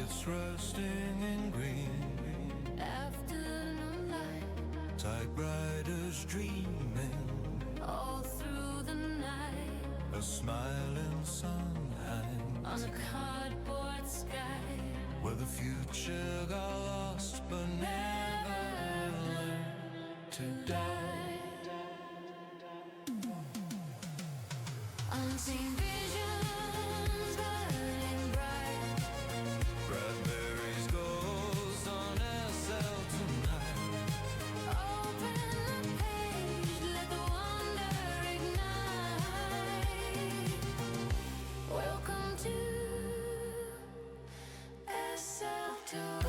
Planets resting in green. Afternoon light. Typewriters dreaming. All through the night. A smiling sun hangs on a cardboard sky. Where the future got lost but never learned to die. Unseen visions burning bright. Bradbury's goes on SL tonight. Open the page, let the wonder ignite. Welcome to SL tonight.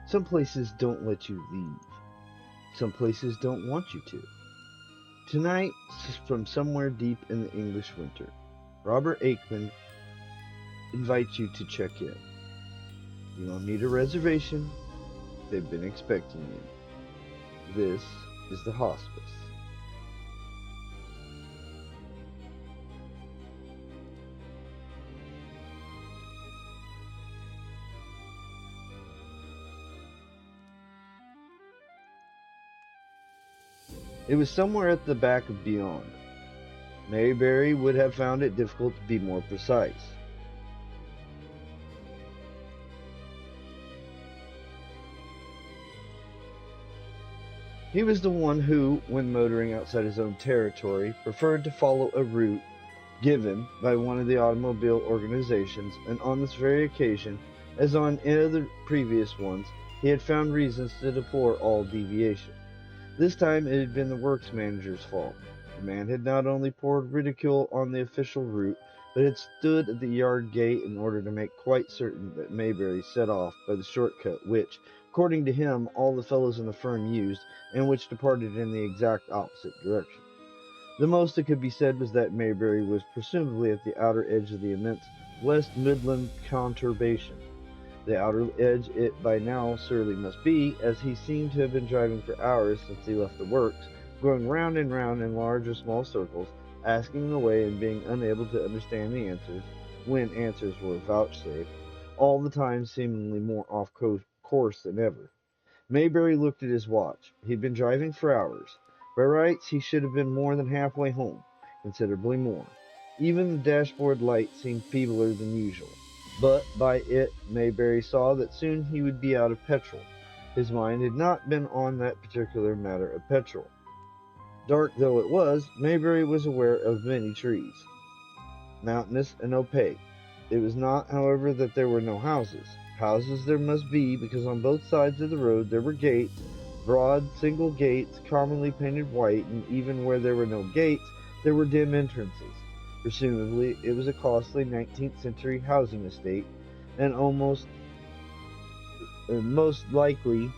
Some places don't let you leave. Some places don't want you to. Tonight, from somewhere deep in the English winter, Robert Aickman invites you to check in. You don't need a reservation. They've been expecting you. This is the Hospice. It was somewhere at the back of beyond. Mayberry would have found it difficult to be more precise. He was the one who, when motoring outside his own territory, preferred to follow a route given by one of the automobile organizations, and on this very occasion, as on other previous ones, he had found reasons to deplore all deviation. This time it had been the works manager's fault. The man had not only poured ridicule on the official route, but had stood at the yard gate in order to make quite certain that Mayberry set off by the shortcut which, according to him, all the fellows in the firm used, and which departed in the exact opposite direction. The most that could be said was that Mayberry was presumably at the outer edge of the immense West Midland conurbation. The outer edge it by now surely must be, as he seemed to have been driving for hours since he left the works, going round and round in large or small circles, asking the way and being unable to understand the answers, when answers were vouchsafed, all the time seemingly more off course than ever. Mayberry looked at his watch. He'd been driving for hours. By rights, he should have been more than halfway home, considerably more. Even the dashboard light seemed feebler than usual. But by it Mayberry saw that soon he would be out of petrol. His mind had not been on that particular matter of petrol. Dark though it was, Mayberry was aware of many trees, mountainous and opaque. It was not, however, that there were no houses. Houses there must be, because on both sides of the road there were gates, broad single gates commonly painted white, and even where there were no gates, there were dim entrances. Presumably, it was a costly 19th century housing estate, and most likely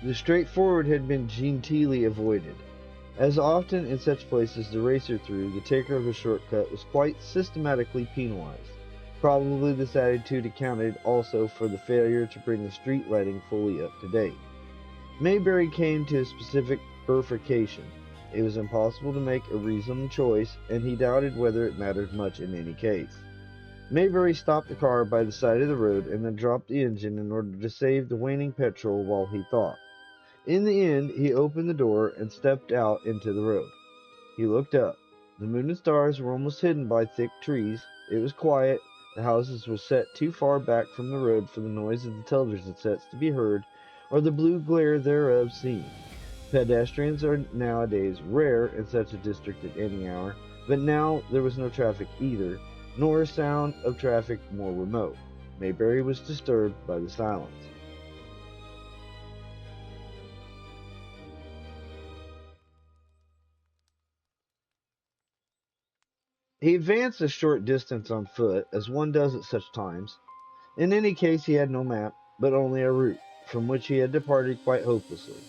the straightforward had been genteelly avoided. As often in such places the racer through, the taker of a shortcut was quite systematically penalized. Probably this attitude accounted also for the failure to bring the street lighting fully up to date. Mayberry came to a specific bifurcation. It was impossible to make a reasonable choice, and he doubted whether it mattered much in any case. Mayberry stopped the car by the side of the road and then dropped the engine in order to save the waning petrol while he thought. In the end, he opened the door and stepped out into the road. He looked up. The moon and stars were almost hidden by thick trees. It was quiet. The houses were set too far back from the road for the noise of the television sets to be heard, or the blue glare thereof seen. Pedestrians are nowadays rare in such a district at any hour, but now there was no traffic either, nor a sound of traffic more remote. Mayberry was disturbed by the silence. He advanced a short distance on foot, as one does at such times. In any case, he had no map, but only a route, from which he had departed quite hopelessly.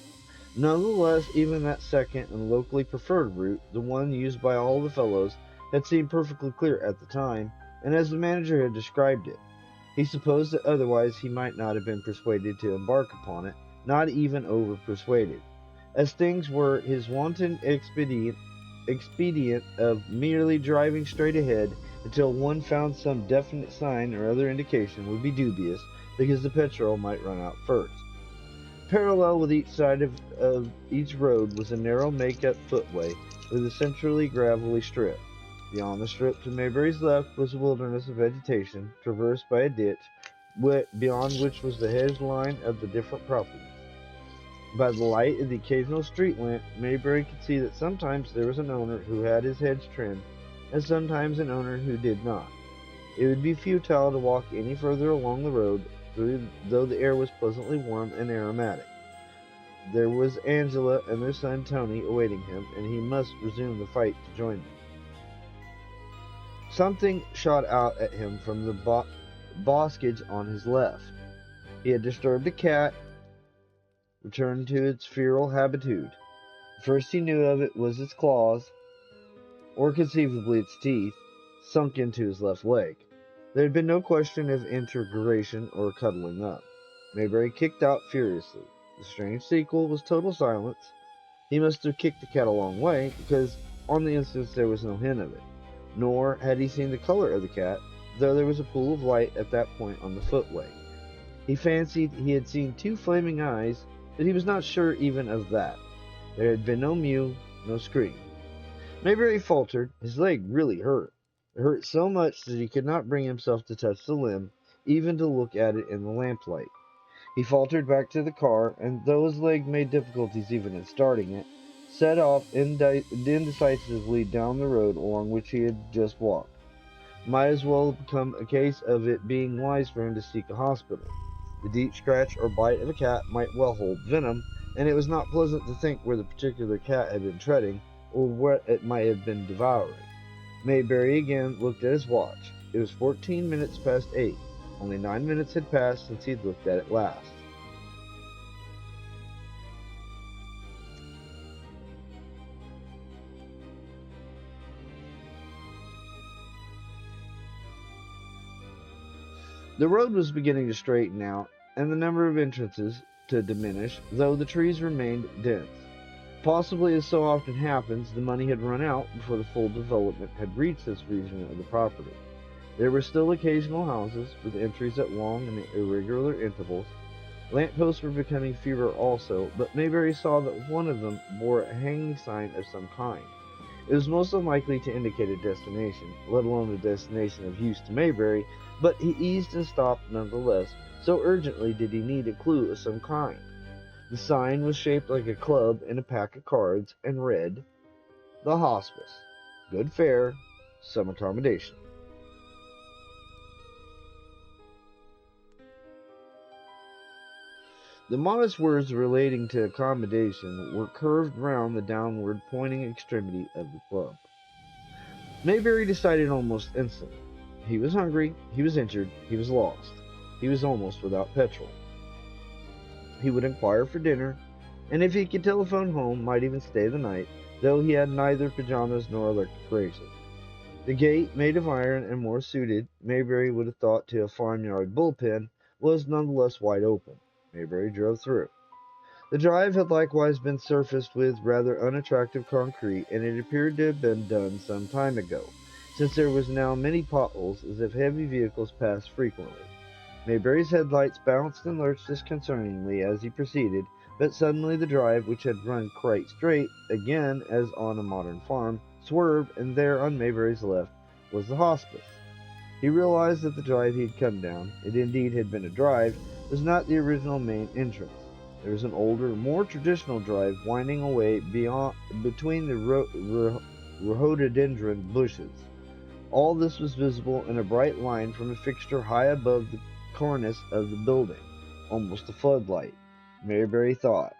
Nonetheless, even that second and locally preferred route, the one used by all the fellows, had seemed perfectly clear at the time, and as the manager had described it. He supposed that otherwise he might not have been persuaded to embark upon it, not even over-persuaded. As things were, his wanton expedient of merely driving straight ahead until one found some definite sign or other indication would be dubious, because the petrol might run out first. Parallel with each side of each road was a narrow make-up footway with a centrally gravelly strip. Beyond the strip to Mayberry's left was a wilderness of vegetation, traversed by a ditch, beyond which was the hedge line of the different properties. By the light of the occasional street lamp, Mayberry could see that sometimes there was an owner who had his hedge trimmed, and sometimes an owner who did not. It would be futile to walk any further along the road, though the air was pleasantly warm and aromatic. There was Angela and their son Tony awaiting him, and he must resume the fight to join them. Something shot out at him from the boskage on his left. He had disturbed a cat, returned to its feral habitude. The first he knew of it was its claws, or conceivably its teeth, sunk into his left leg. There had been no question of integration or cuddling up. Mayberry kicked out furiously. The strange sequel was total silence. He must have kicked the cat a long way, because on the instant there was no hint of it. Nor had he seen the color of the cat, though there was a pool of light at that point on the footway. He fancied he had seen two flaming eyes, but he was not sure even of that. There had been no mew, no scream. Mayberry faltered. His leg really hurt. It hurt so much that he could not bring himself to touch the limb, even to look at it in the lamplight. He faltered back to the car, and though his leg made difficulties even in starting it, set off indecisively down the road along which he had just walked. Might as well have become a case of it being wise for him to seek a hospital. The deep scratch or bite of a cat might well hold venom, and it was not pleasant to think where the particular cat had been treading, or what it might have been devouring. Mayberry again looked at his watch. It was 14 minutes past 8. Only 9 minutes had passed since he'd looked at it last. The road was beginning to straighten out, and the number of entrances to diminish, though the trees remained dense. Possibly, as so often happens, the money had run out before the full development had reached this region of the property. There were still occasional houses, with entries at long and irregular intervals. Lamp-posts were becoming fewer also, but Mayberry saw that one of them bore a hanging sign of some kind. It was most unlikely to indicate a destination, let alone a destination of use to Mayberry, but he eased and stopped nonetheless, so urgently did he need a clue of some kind. The sign was shaped like a club and a pack of cards, and read, "The Hospice. Good fare, some accommodation." The modest words relating to accommodation were curved round the downward pointing extremity of the club. Mayberry decided almost instantly. He was hungry, he was injured, he was lost. He was almost without petrol. He would inquire for dinner, and if he could telephone home, might even stay the night, though he had neither pajamas nor electric razor. The gate, made of iron and more suited, Mayberry would have thought, to a farmyard bullpen, was nonetheless wide open. Mayberry drove through. The drive had likewise been surfaced with rather unattractive concrete, and it appeared to have been done some time ago, since there was now many potholes, as if heavy vehicles passed frequently. Mayberry's headlights bounced and lurched disconcertingly as he proceeded, but suddenly the drive, which had run quite straight, again as on a modern farm, swerved, and there on Mayberry's left was the hospice. He realized that the drive he had come down, it indeed had been a drive, was not the original main entrance. There was an older, more traditional drive winding away beyond between the rhododendron bushes. All this was visible in a bright line from a fixture high above the cornice of the building, almost a floodlight, Mayberry thought.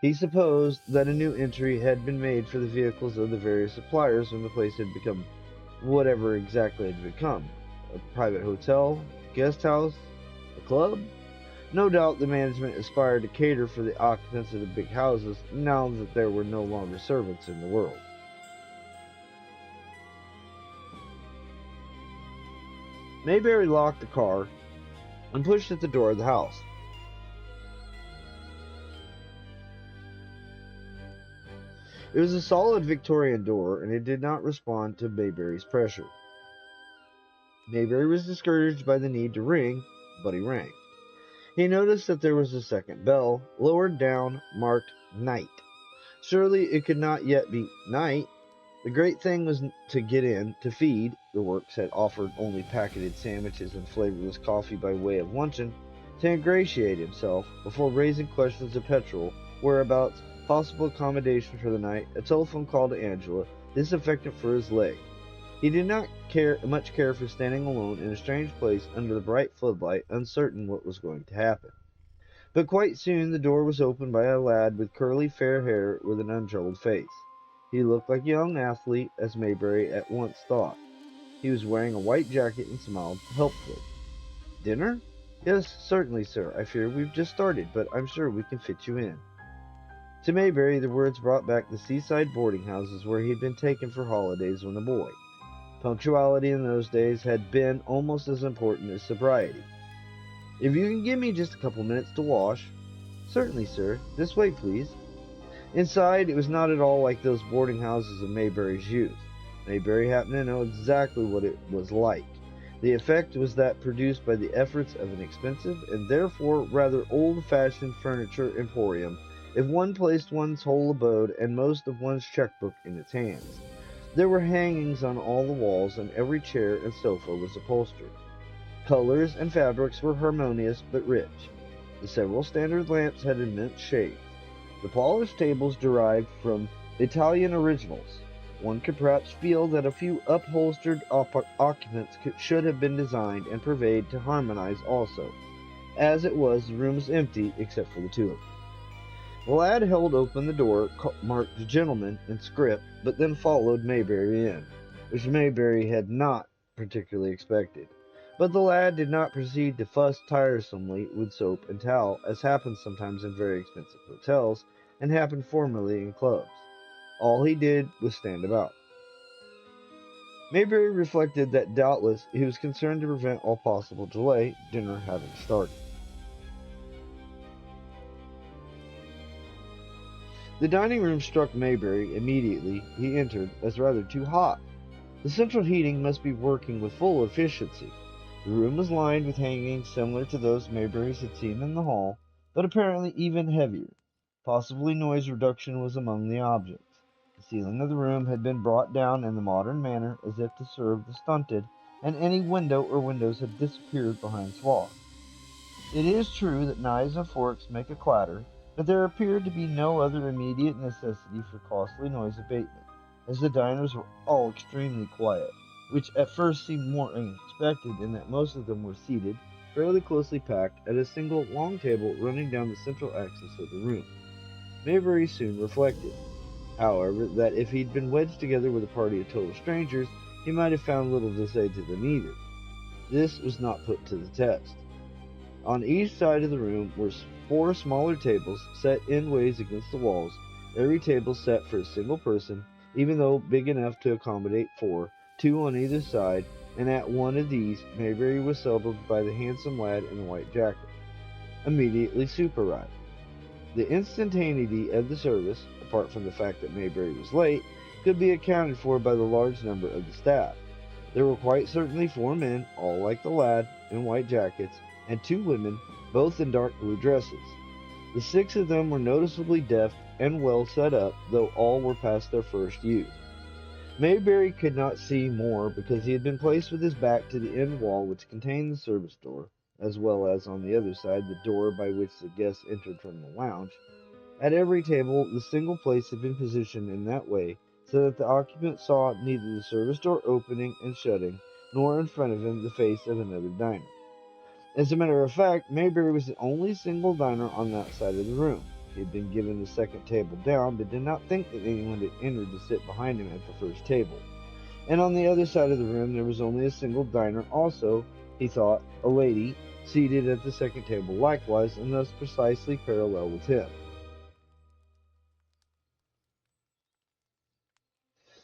He supposed that a new entry had been made for the vehicles of the various suppliers when the place had become whatever exactly it had become. A private hotel, guest house, a club? No doubt the management aspired to cater for the occupants of the big houses now that there were no longer servants in the world. Mayberry locked the car and pushed at the door of the house. It was a solid Victorian door, and it did not respond to Mayberry's pressure. Mayberry was discouraged by the need to ring, but he rang. He noticed that there was a second bell, lowered down, marked night. Surely it could not yet be night. The great thing was to get in, to feed. The works had offered only packeted sandwiches and flavorless coffee by way of luncheon, to ingratiate himself, before raising questions of petrol, whereabouts, possible accommodation for the night, a telephone call to Angela, disinfectant for his leg. He did not much care for standing alone in a strange place under the bright floodlight, uncertain what was going to happen. But quite soon the door was opened by a lad with curly fair hair with an untroubled face. He looked like a young athlete, as Mayberry at once thought. He was wearing a white jacket and smiled helpfully. Dinner? Yes, certainly, sir. I fear we've just started, but I'm sure we can fit you in. To Mayberry the words brought back the seaside boarding houses where he had been taken for holidays when a boy. Punctuality in those days had been almost as important as sobriety. If you can give me just a couple minutes to wash. Certainly, sir. This way, please. Inside, it was not at all like those boarding houses of Mayberry's youth. Mayberry happened to know exactly what it was like. The effect was that produced by the efforts of an expensive and therefore rather old-fashioned furniture emporium, if one placed one's whole abode and most of one's checkbook in its hands. There were hangings on all the walls, and every chair and sofa was upholstered. Colors and fabrics were harmonious but rich. The several standard lamps had immense shades. The polished tables derived from Italian originals. One could perhaps feel that a few upholstered occupants should have been designed and purveyed to harmonize also. As it was, the room was empty except for the two of them. The lad held open the door marked "Gentleman" in script, but then followed Mayberry in, which Mayberry had not particularly expected. But the lad did not proceed to fuss tiresomely with soap and towel, as happens sometimes in very expensive hotels, and happened formerly in clubs. All he did was stand about. Mayberry reflected that doubtless he was concerned to prevent all possible delay, dinner having started. The dining room struck Mayberry immediately he entered as rather too hot. The central heating must be working with full efficiency. The room was lined with hangings similar to those Mayberry had seen in the hall, but apparently even heavier. Possibly noise reduction was among the objects. The ceiling of the room had been brought down in the modern manner as if to serve the stunted, and any window or windows had disappeared behind swaths. It is true that knives and forks make a clatter, but there appeared to be no other immediate necessity for costly noise abatement, as the diners were all extremely quiet, which at first seemed more unexpected in that most of them were seated, fairly closely packed, at a single long table running down the central axis of the room. Mayberry soon reflected, however, that if he'd been wedged together with a party of total strangers, he might have found little to say to them either. This was not put to the test. On each side of the room were four smaller tables set endways against the walls, every table set for a single person, even though big enough to accommodate four, two on either side, and at one of these Mayberry was settled by the handsome lad in the white jacket. Immediately soup arrived. The instantaneity of the service, apart from the fact that Mayberry was late, could be accounted for by the large number of the staff. There were quite certainly four men, all like the lad, in white jackets, and two women, both in dark blue dresses. The six of them were noticeably deft and well set up, though all were past their first youth. Mayberry could not see more because he had been placed with his back to the end wall which contained the service door, as well as on the other side the door by which the guests entered from the lounge. At every table the single place had been positioned in that way, so that the occupant saw neither the service door opening and shutting, nor in front of him the face of another diner. As a matter of fact, Mayberry was the only single diner on that side of the room. He had been given the second table down, but did not think that anyone had entered to sit behind him at the first table. And on the other side of the room there was only a single diner also, he thought, a lady, seated at the second table likewise, and thus precisely parallel with him.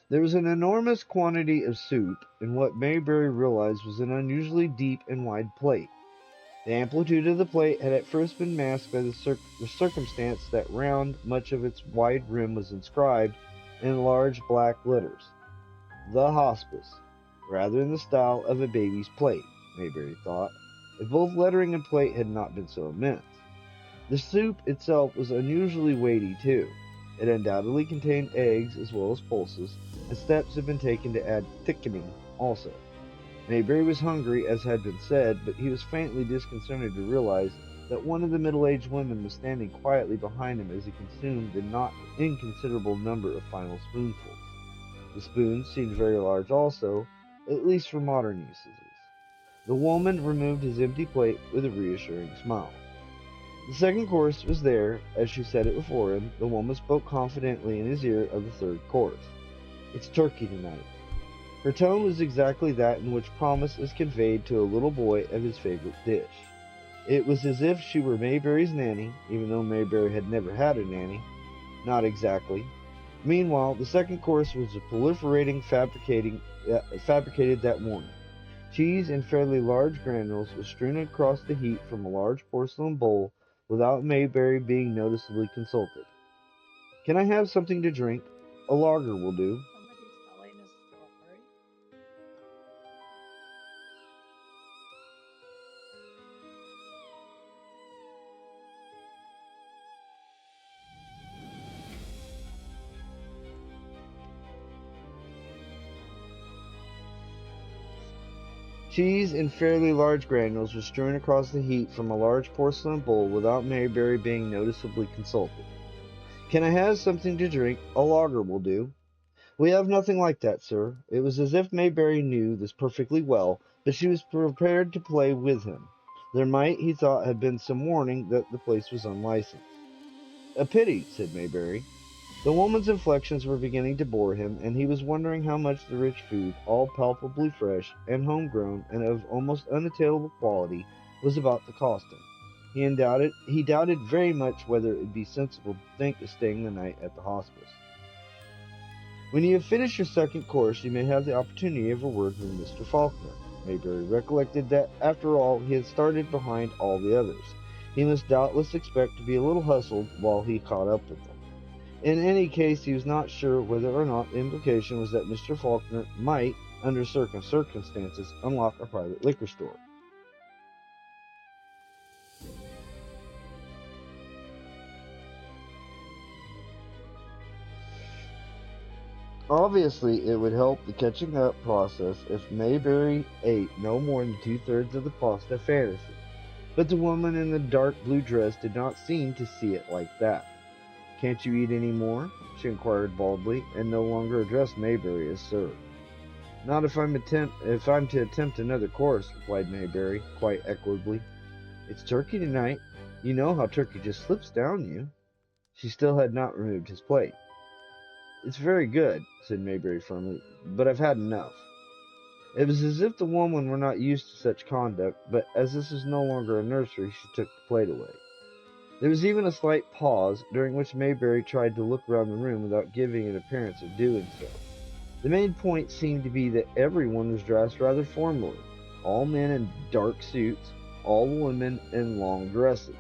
There was an enormous quantity of soup, and what Mayberry realized was an unusually deep and wide plate. The amplitude of the plate had at first been masked by the circumstance that round much of its wide rim was inscribed in large black letters, "The Hospice," rather in the style of a baby's plate, Mayberry thought, if both lettering and plate had not been so immense. The soup itself was unusually weighty, too. It undoubtedly contained eggs as well as pulses, and steps had been taken to add thickening also. Mayberry was hungry, as had been said, but he was faintly disconcerted to realize that one of the middle-aged women was standing quietly behind him as he consumed the not inconsiderable number of final spoonfuls. The spoons seemed very large also, at least for modern uses. The woman removed his empty plate with a reassuring smile. The second course was there, as she set it before him. The woman spoke confidently in his ear of the third course. "It's turkey tonight." Her tone was exactly that in which promise is conveyed to a little boy of his favorite dish. It was as if she were Mayberry's nanny, even though Mayberry had never had a nanny. Not exactly. Meanwhile, the second course was fabricated that morning. Cheese in fairly large granules was strewn across the heap from a large porcelain bowl without Mayberry being noticeably consulted. "Can I have something to drink? A lager will do." Somebody's telling a story. Cheese in fairly large granules was strewn across the heap from a large porcelain bowl without Mayberry being noticeably consulted. "Can I have something to drink? A lager will do." "We have nothing like that, sir." It was as if Mayberry knew this perfectly well, but she was prepared to play with him. There might, he thought, have been some warning that the place was unlicensed. "A pity," said Mayberry. The woman's inflections were beginning to bore him, and he was wondering how much the rich food, all palpably fresh and home-grown and of almost unattainable quality, was about to cost him. He doubted very much whether it would be sensible to think of staying the night at the hospice. "When you have finished your second course, you may have the opportunity of a word with Mr. Faulkner." Mayberry recollected that, after all, he had started behind all the others. He must doubtless expect to be a little hustled while he caught up with them. In any case, he was not sure whether or not the implication was that Mr. Faulkner might, under certain circumstances, unlock a private liquor store. Obviously, it would help the catching up process if Mayberry ate no more than two-thirds of the pasta fantasy. But the woman in the dark blue dress did not seem to see it like that. "Can't you eat any more?" she inquired baldly, and no longer addressed Mayberry as "sir." "Not if I'm to attempt another course," replied Mayberry, quite equably. "It's turkey tonight. You know how turkey just slips down you." She still had not removed his plate. "It's very good," said Mayberry firmly, "but I've had enough." It was as if the woman were not used to such conduct, but as this was no longer a nursery, she took the plate away. There was even a slight pause, during which Mayberry tried to look round the room without giving an appearance of doing so. The main point seemed to be that everyone was dressed rather formally, all men in dark suits, all women in long dresses.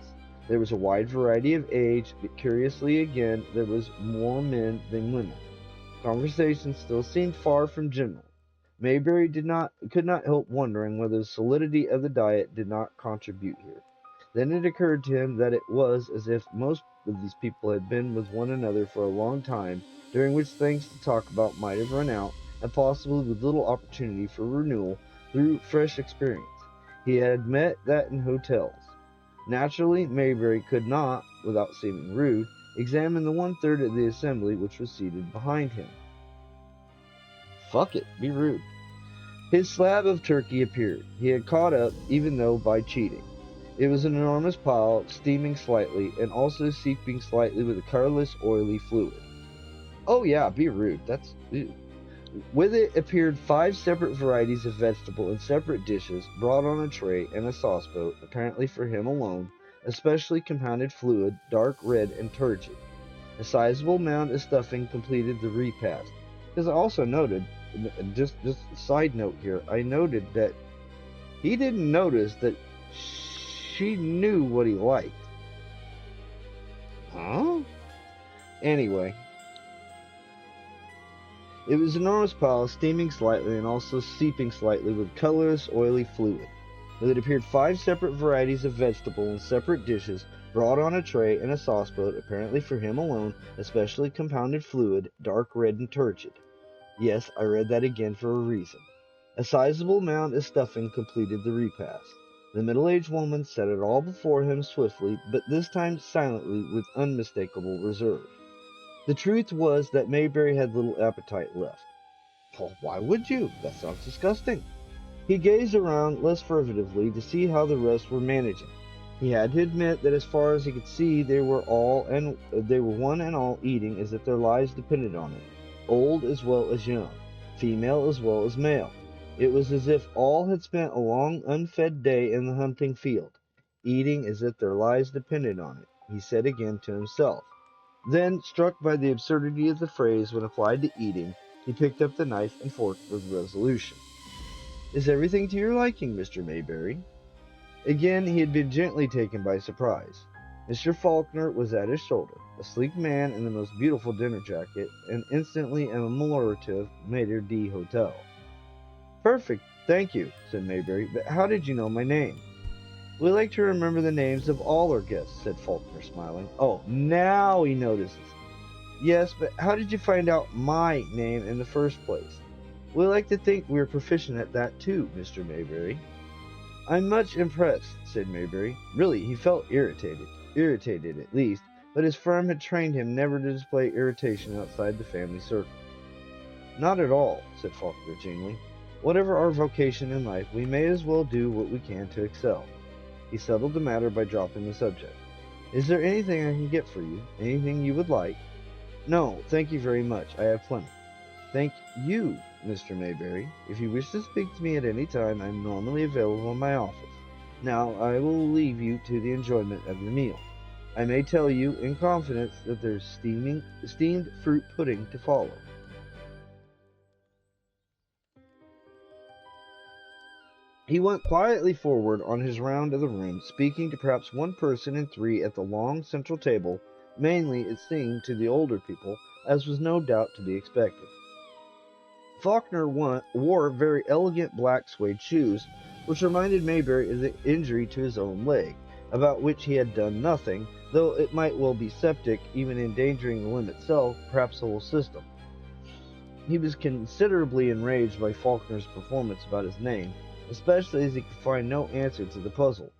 There was a wide variety of age, but curiously again, there was more men than women. Conversation still seemed far from general. Mayberry could not help wondering whether the solidity of the diet did not contribute here. Then it occurred to him that it was as if most of these people had been with one another for a long time, during which things to talk about might have run out, and possibly with little opportunity for renewal through fresh experience. He had met that in hotels. Naturally, Mayberry could not, without seeming rude, examine the one-third of the assembly which was seated behind him. Fuck it, be rude. His slab of turkey appeared. He had caught up, even though by cheating. It was an enormous pile, steaming slightly, and also seeping slightly with a colorless, oily fluid. Oh yeah, be rude. That's ew. With it appeared 5 separate varieties of vegetable in separate dishes, brought on a tray and a sauceboat, apparently for him alone, a specially compounded fluid, dark red and turgid. A sizable mound of stuffing completed the repast. Because I also noted, just a side note here, I noted that he didn't notice that she knew what he liked. Huh? Anyway, it was an enormous pile, steaming slightly and also seeping slightly with colorless, oily fluid. With it appeared 5 separate varieties of vegetable in separate dishes, brought on a tray and a sauceboat, apparently for him alone, a specially compounded fluid, dark red and turgid. Yes, I read that again for a reason. A sizable mound of stuffing completed the repast. The middle-aged woman set it all before him swiftly, but this time silently, with unmistakable reserve. The truth was that Mayberry had little appetite left. Well, why would you? That sounds disgusting. He gazed around less furtively to see how the rest were managing. He had to admit that as far as he could see, they were one and all eating as if their lives depended on it, old as well as young, female as well as male. It was as if all had spent a long unfed day in the hunting field, eating as if their lives depended on it, he said again to himself. Then, struck by the absurdity of the phrase when applied to eating, he picked up the knife and fork with resolution. Is everything to your liking, Mr. Mayberry? Again he had been gently taken by surprise. Mr. Faulkner was at his shoulder, a sleek man in the most beautiful dinner jacket, and instantly a memortative maitre d' hotel. Perfect, thank you, said Mayberry, but how did you know my name? We like to remember the names of all our guests, said Faulkner, smiling. Oh, now he notices. Yes, but how did you find out my name in the first place? We like to think we're proficient at that too, Mr. Mayberry. I'm much impressed, said Mayberry. Really, he felt irritated at least, but his firm had trained him never to display irritation outside the family circle. Not at all, said Faulkner genially. Whatever our vocation in life, we may as well do what we can to excel. He settled the matter by dropping the subject. Is there anything I can get for you? Anything you would like? No, thank you very much. I have plenty. Thank you, Mr. Mayberry. If you wish to speak to me at any time, I am normally available in my office. Now, I will leave you to the enjoyment of your meal. I may tell you, in confidence, that there's steamed fruit pudding to follow. He went quietly forward on his round of the room, speaking to perhaps 1 person in 3 at the long central table, mainly, it seemed, to the older people, as was no doubt to be expected. Faulkner wore very elegant black suede shoes, which reminded Mayberry of the injury to his own leg, about which he had done nothing, though it might well be septic, even endangering the limb itself, perhaps the whole system. He was considerably enraged by Faulkner's performance about his name, especially as he could find no answer to the puzzle.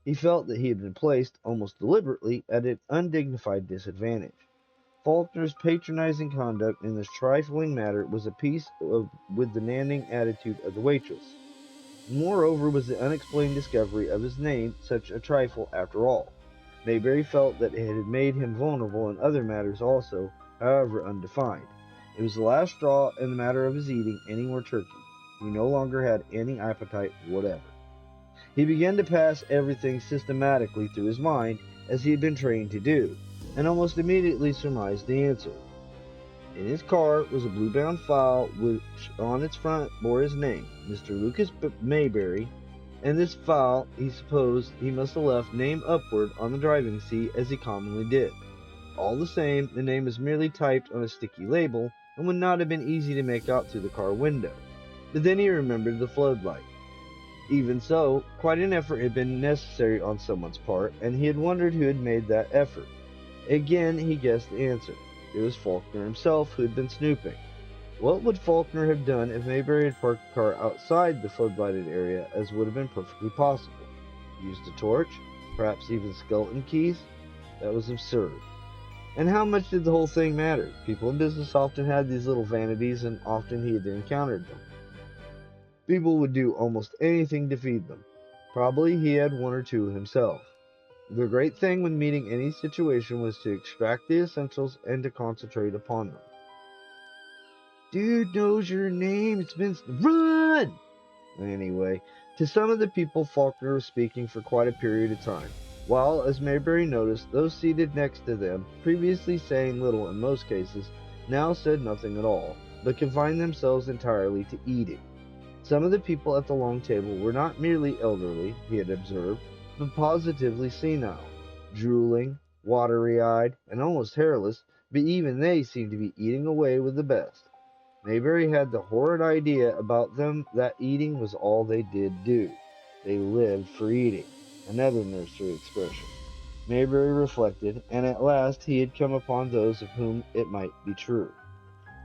He felt that he had been placed, almost deliberately, at an undignified disadvantage. Faulkner's patronizing conduct in this trifling matter was a piece with the Nanning attitude of the waitress. Moreover was the unexplained discovery of his name such a trifle after all. Mayberry felt that it had made him vulnerable in other matters also, however undefined. It was the last straw in the matter of his eating any more turkey. He no longer had any appetite whatever. He began to pass everything systematically through his mind, as he had been trained to do, and almost immediately surmised the answer. In his car was a blue-bound file which on its front bore his name, Mr. Lucas Mayberry, and this file he supposed he must have left name upward on the driving seat as he commonly did. All the same, the name was merely typed on a sticky label and would not have been easy to make out through the car window. But then he remembered the floodlight. Even so, quite an effort had been necessary on someone's part, and he had wondered who had made that effort. Again he guessed the answer. It was Faulkner himself who had been snooping. What would Faulkner have done if Mayberry had parked the car outside the floodlighted area, as would have been perfectly possible? Used a torch? Perhaps even skeleton keys? That was absurd. And how much did the whole thing matter? People in business often had these little vanities, and often he had encountered them. People would do almost anything to feed them. Probably he had one or two himself. The great thing when meeting any situation was to extract the essentials and to concentrate upon them. Dude knows your name. It's been... Run! Anyway, to some of the people, Faulkner was speaking for quite a period of time, while, as Mayberry noticed, those seated next to them, previously saying little in most cases, now said nothing at all, but confined themselves entirely to eating. Some of the people at the long table were not merely elderly, he had observed, but positively senile, drooling, watery-eyed, and almost hairless, but even they seemed to be eating away with the best. Mayberry had the horrid idea about them that eating was all they did do. They lived for eating. Another nursery expression. Mayberry reflected, and at last he had come upon those of whom it might be true.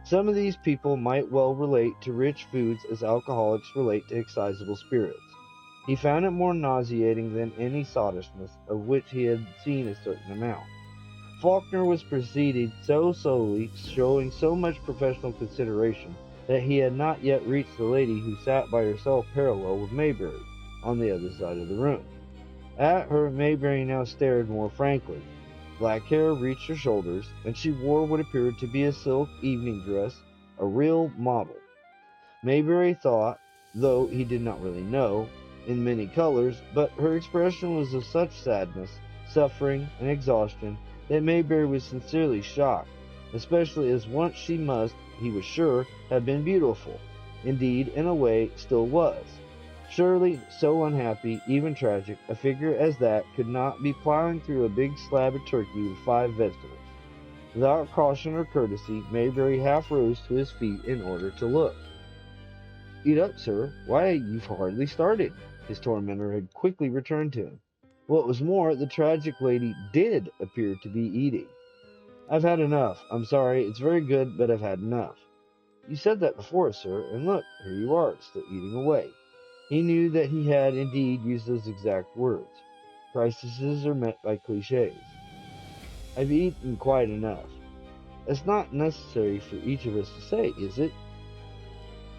Some of these people might well relate to rich foods as alcoholics relate to excisable spirits. He found it more nauseating than any sottishness, of which he had seen a certain amount. Faulkner was proceeding so slowly, showing so much professional consideration, that he had not yet reached the lady who sat by herself parallel with Mayberry, on the other side of the room. At her, Mayberry now stared more frankly. Black hair reached her shoulders, and she wore what appeared to be a silk evening dress, a real model. Mayberry thought, though he did not really know, in many colors, but her expression was of such sadness, suffering, and exhaustion that Mayberry was sincerely shocked, especially as once she must, he was sure, have been beautiful. Indeed, in a way, still was. Surely, so unhappy, even tragic, a figure as that could not be plowing through a big slab of turkey with 5 vegetables. Without caution or courtesy, Mayberry half rose to his feet in order to look. "Eat up, sir. Why, you've hardly started." His tormentor had quickly returned to him. What was more, the tragic lady did appear to be eating. "I've had enough. I'm sorry, it's very good, but I've had enough." "You said that before, sir, and look, here you are, still eating away." He knew that he had indeed used those exact words. Crises are met by cliches. "I've eaten quite enough." "That's not necessary for each of us to say, is it?"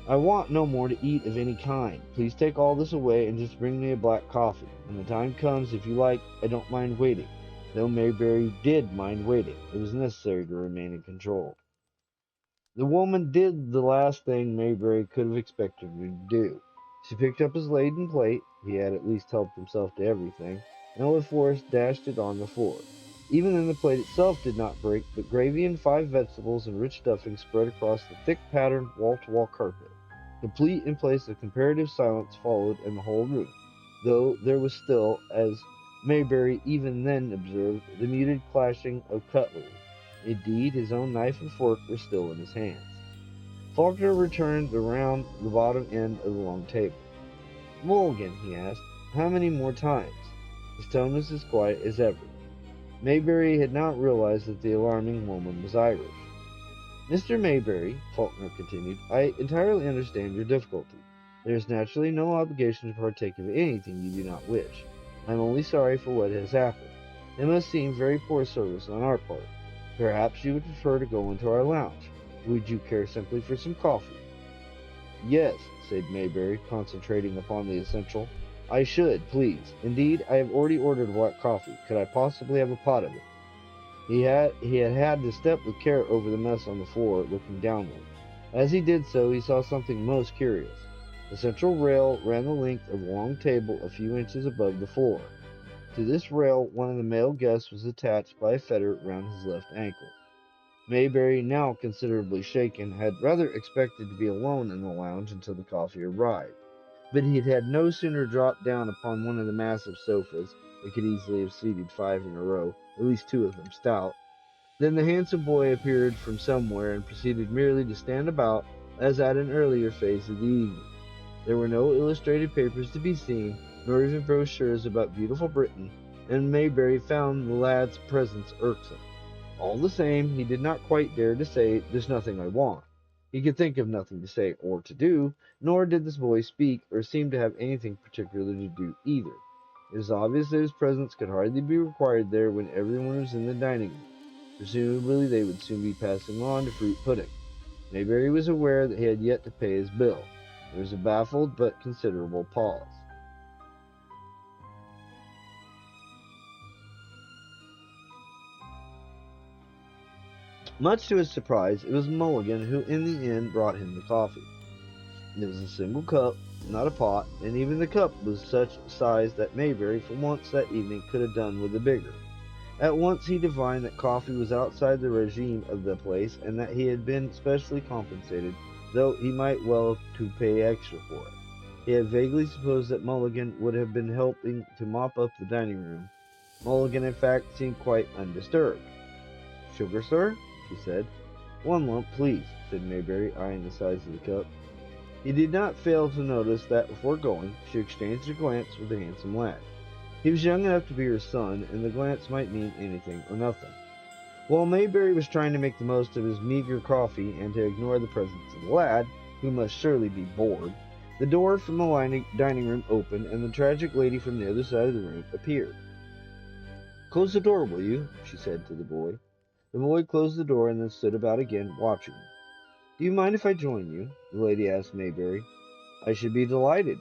"I want no more to eat of any kind. Please take all this away and just bring me a black coffee. When the time comes, if you like, I don't mind waiting." Though Mayberry did mind waiting, it was necessary to remain in control. The woman did the last thing Mayberry could have expected her to do. She picked up his laden plate, he had at least helped himself to everything, and with force dashed it on the floor. Even then the plate itself did not break, but gravy and 5 vegetables and rich stuffing spread across the thick patterned wall-to-wall carpet. Complete in place of comparative silence followed in the whole room, though there was still, as Mayberry even then observed, the muted clashing of cutlery. Indeed, his own knife and fork were still in his hands. Faulkner returned around the bottom end of the long table. "Mulligan," he asked, "how many more times?" His tone was as quiet as ever. Mayberry had not realized that the alarming woman was Irish. "Mr. Mayberry," Faulkner continued, "I entirely understand your difficulty. There is naturally no obligation to partake of anything you do not wish. I am only sorry for what has happened. It must seem very poor service on our part. Perhaps you would prefer to go into our lounge. Would you care simply for some coffee?" "Yes," said Mayberry, concentrating upon the essential. "I should, please. Indeed, I have already ordered black coffee. Could I possibly have a pot of it?" He had to step with care over the mess on the floor, looking downward. As he did so, he saw something most curious. The central rail ran the length of the long table a few inches above the floor. To this rail one of the male guests was attached by a fetter round his left ankle. Mayberry, now considerably shaken, had rather expected to be alone in the lounge until the coffee arrived. But he had no sooner dropped down upon one of the massive sofas that could easily have seated 5 in a row, at least 2 of them stout, than the handsome boy appeared from somewhere and proceeded merely to stand about as at an earlier phase of the evening. There were no illustrated papers to be seen, nor even brochures about beautiful Britain, and Mayberry found the lad's presence irksome. All the same, he did not quite dare to say, "There's nothing I want." He could think of nothing to say or to do, nor did this boy speak or seem to have anything particular to do either. It is obvious that his presence could hardly be required there when everyone was in the dining room. Presumably they would soon be passing on to fruit pudding. Mayberry was aware that he had yet to pay his bill. There was a baffled but considerable pause. Much to his surprise, it was Mulligan who in the end brought him the coffee. It was a single cup, not a pot, and even the cup was such size that Mayberry for once that evening could have done with a bigger. At once he divined that coffee was outside the regime of the place and that he had been specially compensated, though he might well to pay extra for it. He had vaguely supposed that Mulligan would have been helping to mop up the dining room. Mulligan, in fact, seemed quite undisturbed. "Sugar, sir?" she said. "1 lump, please," said Mayberry, eyeing the size of the cup. He did not fail to notice that before going, she exchanged a glance with the handsome lad. He was young enough to be her son, and the glance might mean anything or nothing. While Mayberry was trying to make the most of his meager coffee and to ignore the presence of the lad, who must surely be bored, the door from the dining room opened, and the tragic lady from the other side of the room appeared. "Close the door, will you?" she said to the boy. The boy closed the door and then stood about again, watching her. "Do you mind if I join you?" the lady asked Mayberry. "I should be delighted."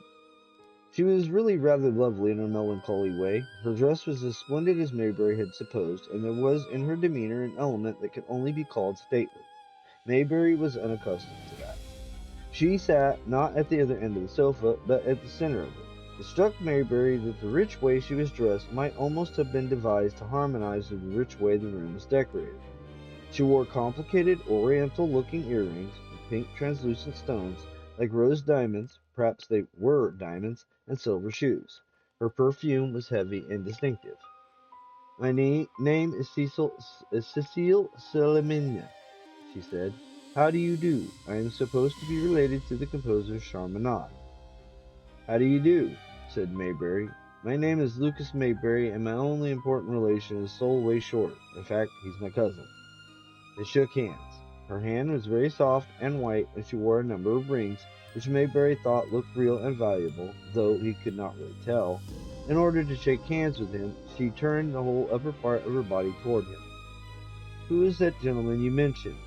She was really rather lovely in her melancholy way. Her dress was as splendid as Mayberry had supposed, and there was in her demeanor an element that could only be called stately. Mayberry was unaccustomed to that. She sat not at the other end of the sofa, but at the center of it. It struck Mayberry that the rich way she was dressed might almost have been devised to harmonize with the rich way the room was decorated. She wore complicated oriental-looking earrings of pink translucent stones, like rose diamonds, perhaps they were diamonds, and silver shoes. Her perfume was heavy and distinctive. "My name is Cecile Salamina," she said. "How do you do? I am supposed to be related to the composer Charminade." "How do you do?" said Mayberry. "My name is Lucas Mayberry, and my only important relation is Solway Short. In fact, he's my cousin." They shook hands. Her hand was very soft and white, and she wore a number of rings, which Mayberry thought looked real and valuable, though he could not really tell. In order to shake hands with him, she turned the whole upper part of her body toward him. "Who is that gentleman you mentioned?"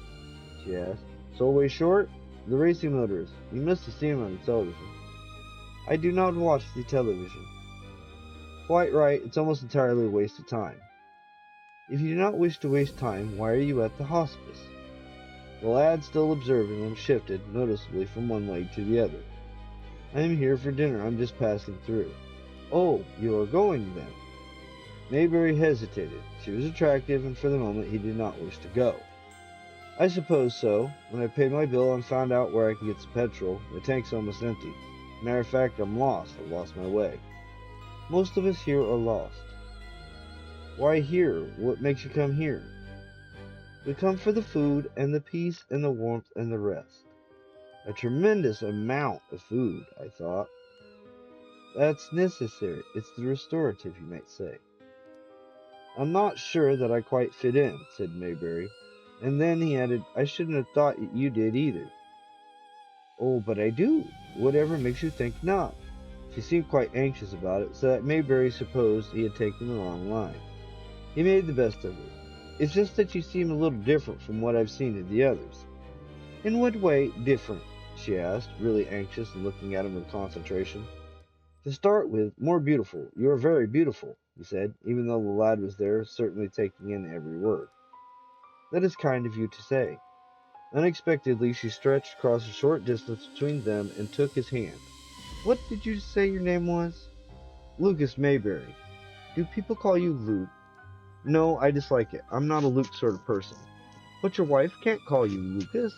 she asked. "Solway Short? The racing motorist. You must have seen him on the television." "I do not watch the television." "Quite right. It's almost entirely a waste of time." "If you do not wish to waste time, why are you at the hospice?" The lad, still observing them, shifted noticeably from one leg to the other. "I am here for dinner. I'm just passing through." "Oh, you are going, then?" Mayberry hesitated. She was attractive, and for the moment he did not wish to go. "I suppose so. When I paid my bill and found out where I can get some petrol, the tank's almost empty. Matter of fact, I'm lost. I've lost my way." "Most of us here are lost." "Why here? What makes you come here?" "We come for the food and the peace and the warmth and the rest." A tremendous amount of food, I thought. "That's necessary. It's the restorative, you might say." "I'm not sure that I quite fit in," said Mayberry. And then he added, "I shouldn't have thought you did either." "Oh, but I do. Whatever makes you think not?" She seemed quite anxious about it, so that Mayberry supposed he had taken the wrong line. He made the best of it. "It's just that you seem a little different from what I've seen of the others." "In what way different?" she asked, really anxious and looking at him with concentration. "To start with, more beautiful. You are very beautiful," he said, even though the lad was there, certainly taking in every word. "That is kind of you to say." Unexpectedly, she stretched across a short distance between them and took his hand. "What did you say your name was?" "Lucas Mayberry." "Do people call you Luke?" "No, I dislike it. I'm not a Luke sort of person." But your wife can't call you Lucas.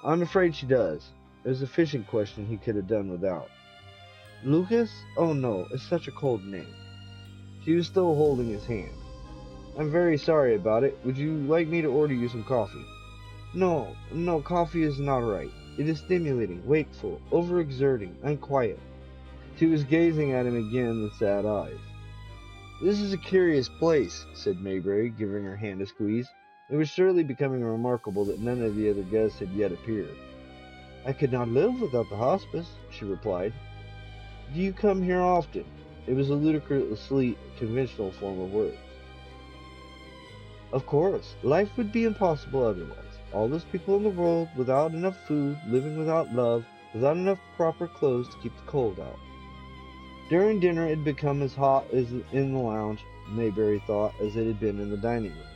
I'm afraid she does. It was a fishing question he could have done without. Lucas? Oh no, it's such a cold name. She was still holding his hand. I'm very sorry about it. Would you like me to order you some coffee? No, no, coffee is not right. It is stimulating, wakeful, overexerting, unquiet. She was gazing at him again with sad eyes. This is a curious place, said Mayberry, giving her hand a squeeze. It was surely becoming remarkable that none of the other guests had yet appeared. I could not live without the hospice, she replied. Do you come here often? It was a ludicrously conventional form of words. Of course, life would be impossible otherwise. All those people in the world, without enough food, living without love, without enough proper clothes to keep the cold out. During dinner it had become as hot as in the lounge, Mayberry thought, as it had been in the dining room.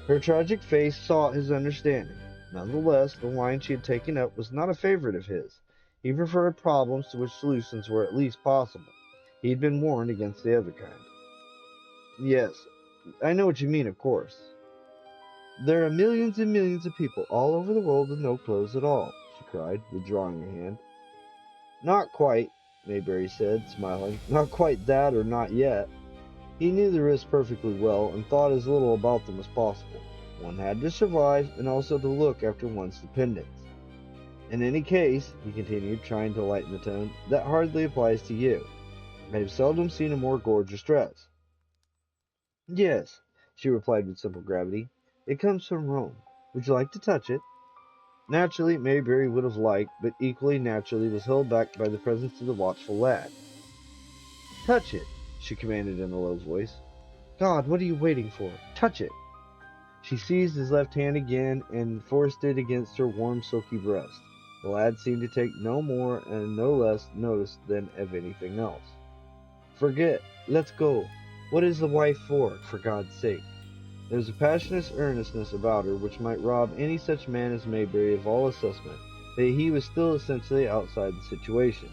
Her tragic face sought his understanding. Nonetheless, the line she had taken up was not a favorite of his. He preferred problems to which solutions were at least possible. He had been warned against the other kind. Yes, I know what you mean, of course. There are millions and millions of people all over the world with no clothes at all, she cried, withdrawing her hand. Not quite, Mayberry said, smiling. Not quite that, or not yet. He knew the risks perfectly well, and thought as little about them as possible. One had to survive, and also to look after one's dependents. In any case, he continued, trying to lighten the tone, that hardly applies to you. I have seldom seen a more gorgeous dress. Yes, she replied with simple gravity. It comes from Rome. Would you like to touch it? Naturally, Mayberry would have liked, but equally naturally was held back by the presence of the watchful lad. Touch it, she commanded in a low voice. God, what are you waiting for? Touch it! She seized his left hand again and forced it against her warm, silky breast. The lad seemed to take no more and no less notice than of anything else. Forget. Let's go. What is the wife for God's sake? There was a passionate earnestness about her which might rob any such man as Mayberry of all assessment, but he was still essentially outside the situation.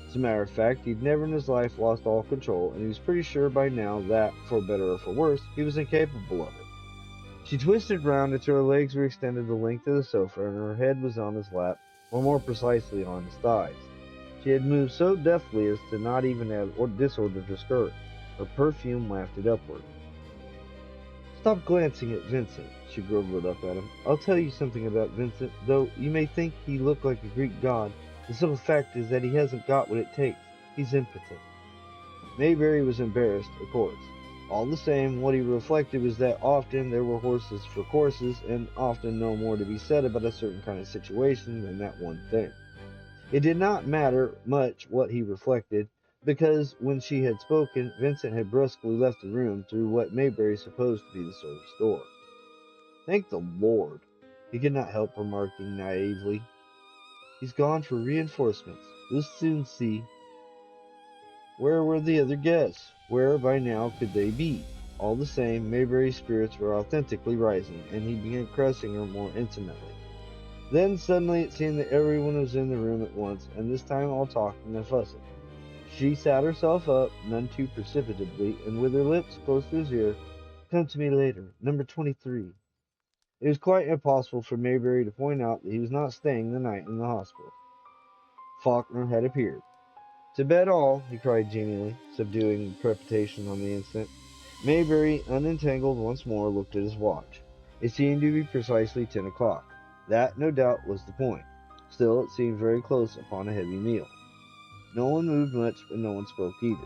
As a matter of fact, he'd never in his life lost all control, and he was pretty sure by now that, for better or for worse, he was incapable of it. She twisted round until her legs were extended the length of the sofa, and her head was on his lap, or more precisely on his thighs. She had moved so deftly as to not even have disordered her skirt. Her perfume wafted upward. Stop glancing at Vincent, she gurgled up at him. I'll tell you something about Vincent, though you may think he looked like a Greek god. The simple fact is that he hasn't got what it takes. He's impotent. Mayberry was embarrassed, of course. All the same, what he reflected was that often there were horses for courses, and often no more to be said about a certain kind of situation than that one thing. It did not matter much what he reflected, because when she had spoken, Vincent had brusquely left the room through what Mayberry supposed to be the servants' door. Thank the Lord, he could not help remarking naively. He's gone for reinforcements. We'll soon see. Where were the other guests? Where, by now, could they be? All the same, Mayberry's spirits were authentically rising, and he began caressing her more intimately. Then suddenly it seemed that everyone was in the room at once, and this time all talking and fussing. She sat herself up, none too precipitately, and with her lips close to his ear, come to me later, number 23. It was quite impossible for Mayberry to point out that he was not staying the night in the hospital. Faulkner had appeared. To bed all, he cried genially, subduing crepitation on the instant. Mayberry, unentangled once more, looked at his watch. It seemed to be precisely 10 o'clock. That, no doubt, was the point. Still, it seemed very close upon a heavy meal. No one moved much, but no one spoke either.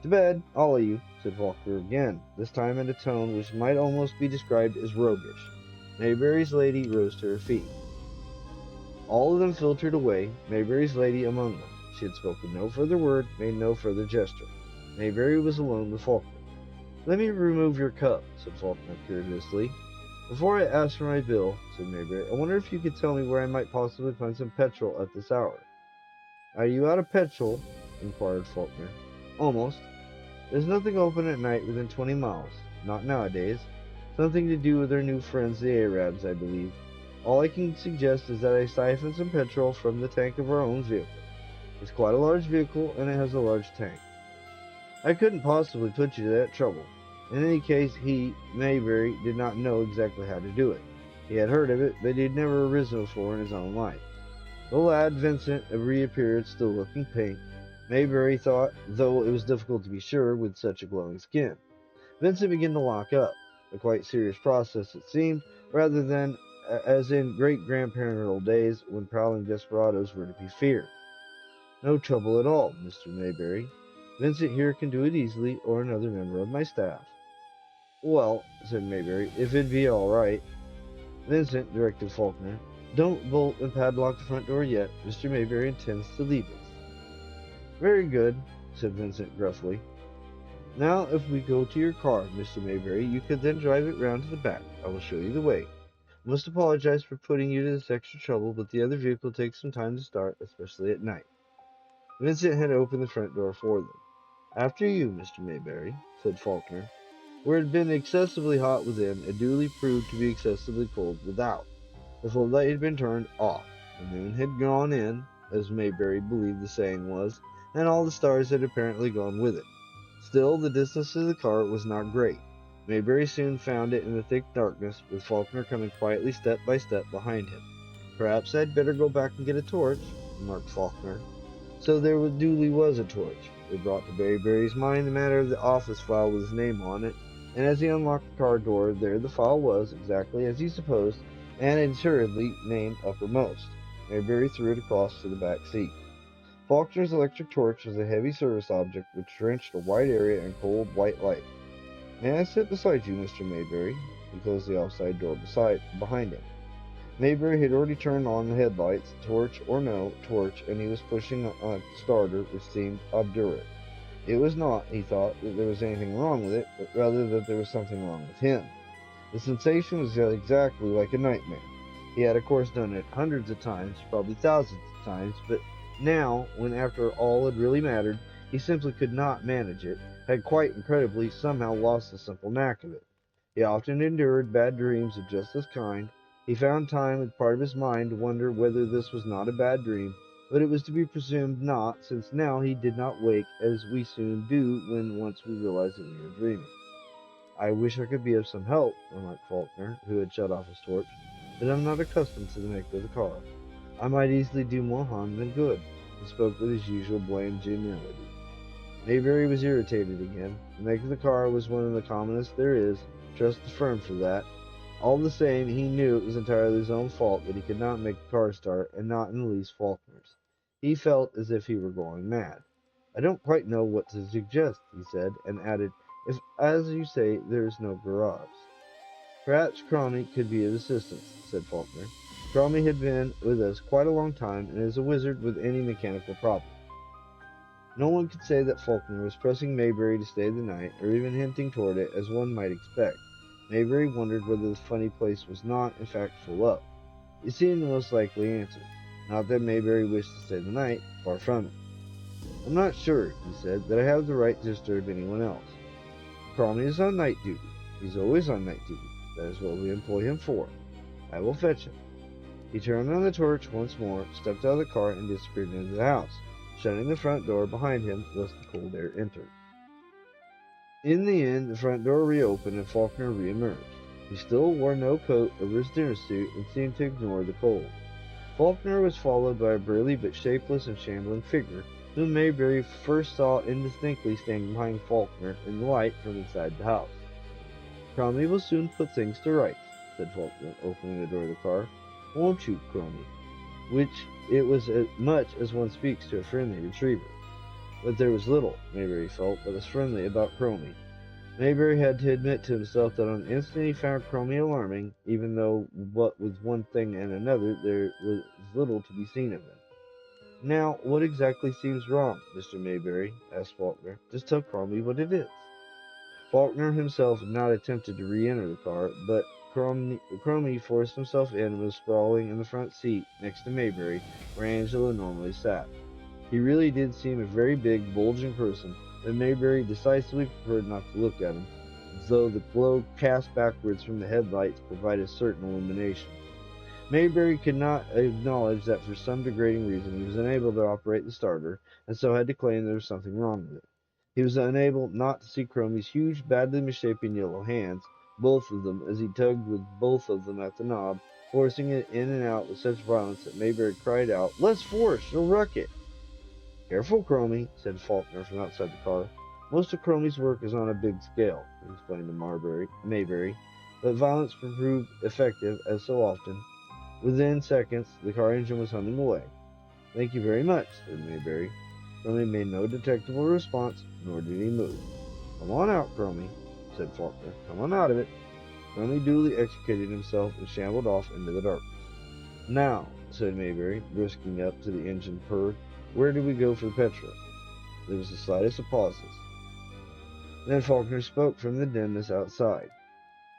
To bed, all of you, said Faulkner again, this time in a tone which might almost be described as roguish. Mayberry's lady rose to her feet. All of them filtered away, Mayberry's lady among them. She had spoken no further word, made no further gesture. Mayberry was alone with Faulkner. Let me remove your cup, said Faulkner curiously. Before I ask for my bill, said Mayberry, I wonder if you could tell me where I might possibly find some petrol at this hour. Are you out of petrol? Inquired Faulkner. Almost. There's nothing open at night within 20 miles. Not nowadays. Something to do with our new friends the Arabs, I believe. All I can suggest is that I siphon some petrol from the tank of our own vehicle. It's quite a large vehicle, and it has a large tank. I couldn't possibly put you to that trouble. In any case, he, Mayberry, did not know exactly how to do it. He had heard of it, but he had never arisen before in his own life. The lad, Vincent, reappeared, still looking pink. Mayberry thought, though it was difficult to be sure with such a glowing skin. Vincent began to lock up, a quite serious process it seemed, rather than as in great-grandparental days when prowling desperadoes were to be feared. No trouble at all, Mr. Mayberry. Vincent here can do it easily, or another member of my staff. Well, said Mayberry, if it'd be all right. Vincent, directed Faulkner, don't bolt and padlock the front door yet. Mr. Mayberry intends to leave us. Very good, said Vincent gruffly. Now, if we go to your car, Mr. Mayberry, you could then drive it round to the back. I will show you the way. I must apologize for putting you to this extra trouble, but the other vehicle takes some time to start, especially at night. Vincent had opened the front door for them. After you, Mr. Mayberry, said Faulkner. Where it had been excessively hot within, it duly proved to be excessively cold without. The floodlight had been turned off. The moon had gone in, as Mayberry believed the saying was, and all the stars had apparently gone with it. Still, the distance to the car was not great. Mayberry soon found it in the thick darkness, with Faulkner coming quietly step by step behind him. Perhaps I'd better go back and get a torch, remarked Faulkner. So there duly was a torch. It brought to Mayberry's mind the matter of the office file with his name on it, and as he unlocked the car door, there the file was, exactly as he supposed, and assuredly named uppermost. Mayberry threw it across to the back seat. Faulkner's electric torch was a heavy service object which drenched a wide area in cold white light. May I sit beside you, Mr. Mayberry? He closed the outside door behind him. Mayberry had already turned on the headlights, torch or no torch, and he was pushing a starter which seemed obdurate. It was not, he thought, that there was anything wrong with it, but rather that there was something wrong with him. The sensation was exactly like a nightmare. He had, of course, done it hundreds of times, probably thousands of times, but now, when after all had really mattered, he simply could not manage it, had quite incredibly somehow lost the simple knack of it. He often endured bad dreams of just this kind. He found time with part of his mind to wonder whether this was not a bad dream, but it was to be presumed not, since now he did not wake as we soon do when once we realize that we are dreaming. I wish I could be of some help, remarked Faulkner, who had shut off his torch, but I'm not accustomed to the make of the car. I might easily do more harm than good. He spoke with his usual bland geniality. Mayberry was irritated again. The make of the car was one of the commonest there is. Trust the firm for that. All the same, he knew it was entirely his own fault that he could not make the car start, and not in the least Faulkner's. He felt as if he were going mad. I don't quite know what to suggest, he said, and added, if, as you say, there is no garage. Perhaps Cromie could be of assistance, said Faulkner. Cromie had been with us quite a long time, and is a wizard with any mechanical problem. No one could say that Faulkner was pressing Mayberry to stay the night, or even hinting toward it, as one might expect. Mayberry wondered whether the funny place was not, in fact, full up. It seemed the most likely answer. Not that Mayberry wished to stay the night, far from it. I'm not sure, he said, that I have the right to disturb anyone else. Cromie is on night duty. He's always on night duty. That is what we employ him for. I will fetch him. He turned on the torch once more, stepped out of the car, and disappeared into the house, shutting the front door behind him lest the cold air enter. In the end, the front door reopened and Faulkner reemerged. He still wore no coat over his dinner suit and seemed to ignore the cold. Faulkner was followed by a burly but shapeless and shambling figure, whom Mayberry first saw indistinctly standing behind Faulkner in the light from inside the house. Cromie will soon put things to rights, said Faulkner, opening the door of the car. Won't you, Cromie? Which it was as much as one speaks to a friendly retriever. But there was little, Mayberry felt, that was friendly about Cromie. Mayberry had to admit to himself that on the instant he found Cromie alarming, even though what with one thing and another there was little to be seen of him. Now, what exactly seems wrong, Mr. Mayberry? Asked Faulkner. Just tell Cromie what it is. Faulkner himself had not attempted to re-enter the car, but Cromie forced himself in and was sprawling in the front seat next to Mayberry, where Angela normally sat. He really did seem a very big, bulging person, but Mayberry decisively preferred not to look at him, though the glow cast backwards from the headlights provided certain illumination. Mayberry could not acknowledge that for some degrading reason he was unable to operate the starter, and so had to claim there was something wrong with it. He was unable not to see Cromie's huge, badly misshapen yellow hands, both of them, as he tugged with both of them at the knob, forcing it in and out with such violence that Mayberry cried out, "Less force! You'll wreck it!" "Careful, Chromie," said Faulkner from outside the car. "Most of Chromie's work is on a big scale," he explained to Mayberry, but violence proved effective, as so often. Within seconds, the car engine was humming away. "Thank you very much," said Mayberry. Chromie made no detectable response, nor did he move. "Come on out, Chromie," said Faulkner. "Come on out of it." Chromie duly extricated himself and shambled off into the darkness. "Now," said Mayberry, brisking up to the engine purr, "where do we go for petrol?" There was the slightest of pauses. Then Faulkner spoke from the dimness outside.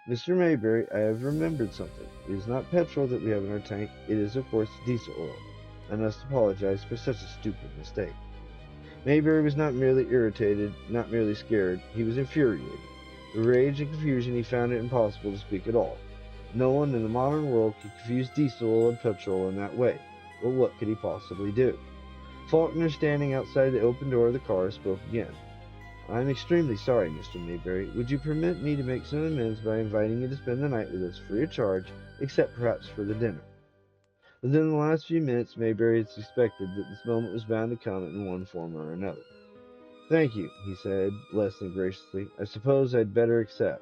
"Mr. Mayberry, I have remembered something. It is not petrol that we have in our tank. It is, of course, diesel oil. I must apologize for such a stupid mistake." Mayberry was not merely irritated, not merely scared. He was infuriated. With rage and confusion, he found it impossible to speak at all. No one in the modern world could confuse diesel oil and petrol in that way. But what could he possibly do? Faulkner, standing outside the open door of the car, spoke again. "I am extremely sorry, Mr. Mayberry. Would you permit me to make some amends by inviting you to spend the night with us free of charge, except perhaps for the dinner?" Within the last few minutes, Mayberry had suspected that this moment was bound to come in one form or another. "Thank you," he said, less than graciously. "I suppose I'd better accept."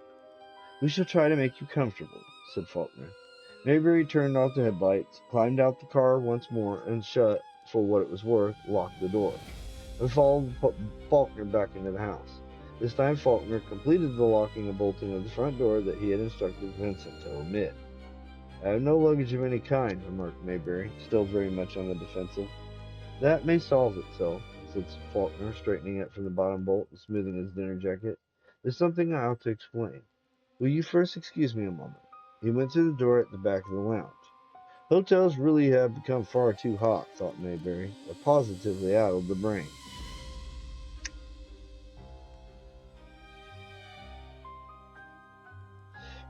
"We shall try to make you comfortable," said Faulkner. Mayberry turned off the headlights, climbed out the car once more, and shut, for what it was worth, locked the door. And followed Faulkner back into the house. This time Faulkner completed the locking and bolting of the front door that he had instructed Vincent to omit. "I have no luggage of any kind," remarked Mayberry, still very much on the defensive. "That may solve itself," said Faulkner, straightening it from the bottom bolt and smoothing his dinner jacket. "There's something I ought to explain. Will you first excuse me a moment?" He went to the door at the back of the lounge. Hotels really have become far too hot, thought Mayberry. They're positively addled the brain.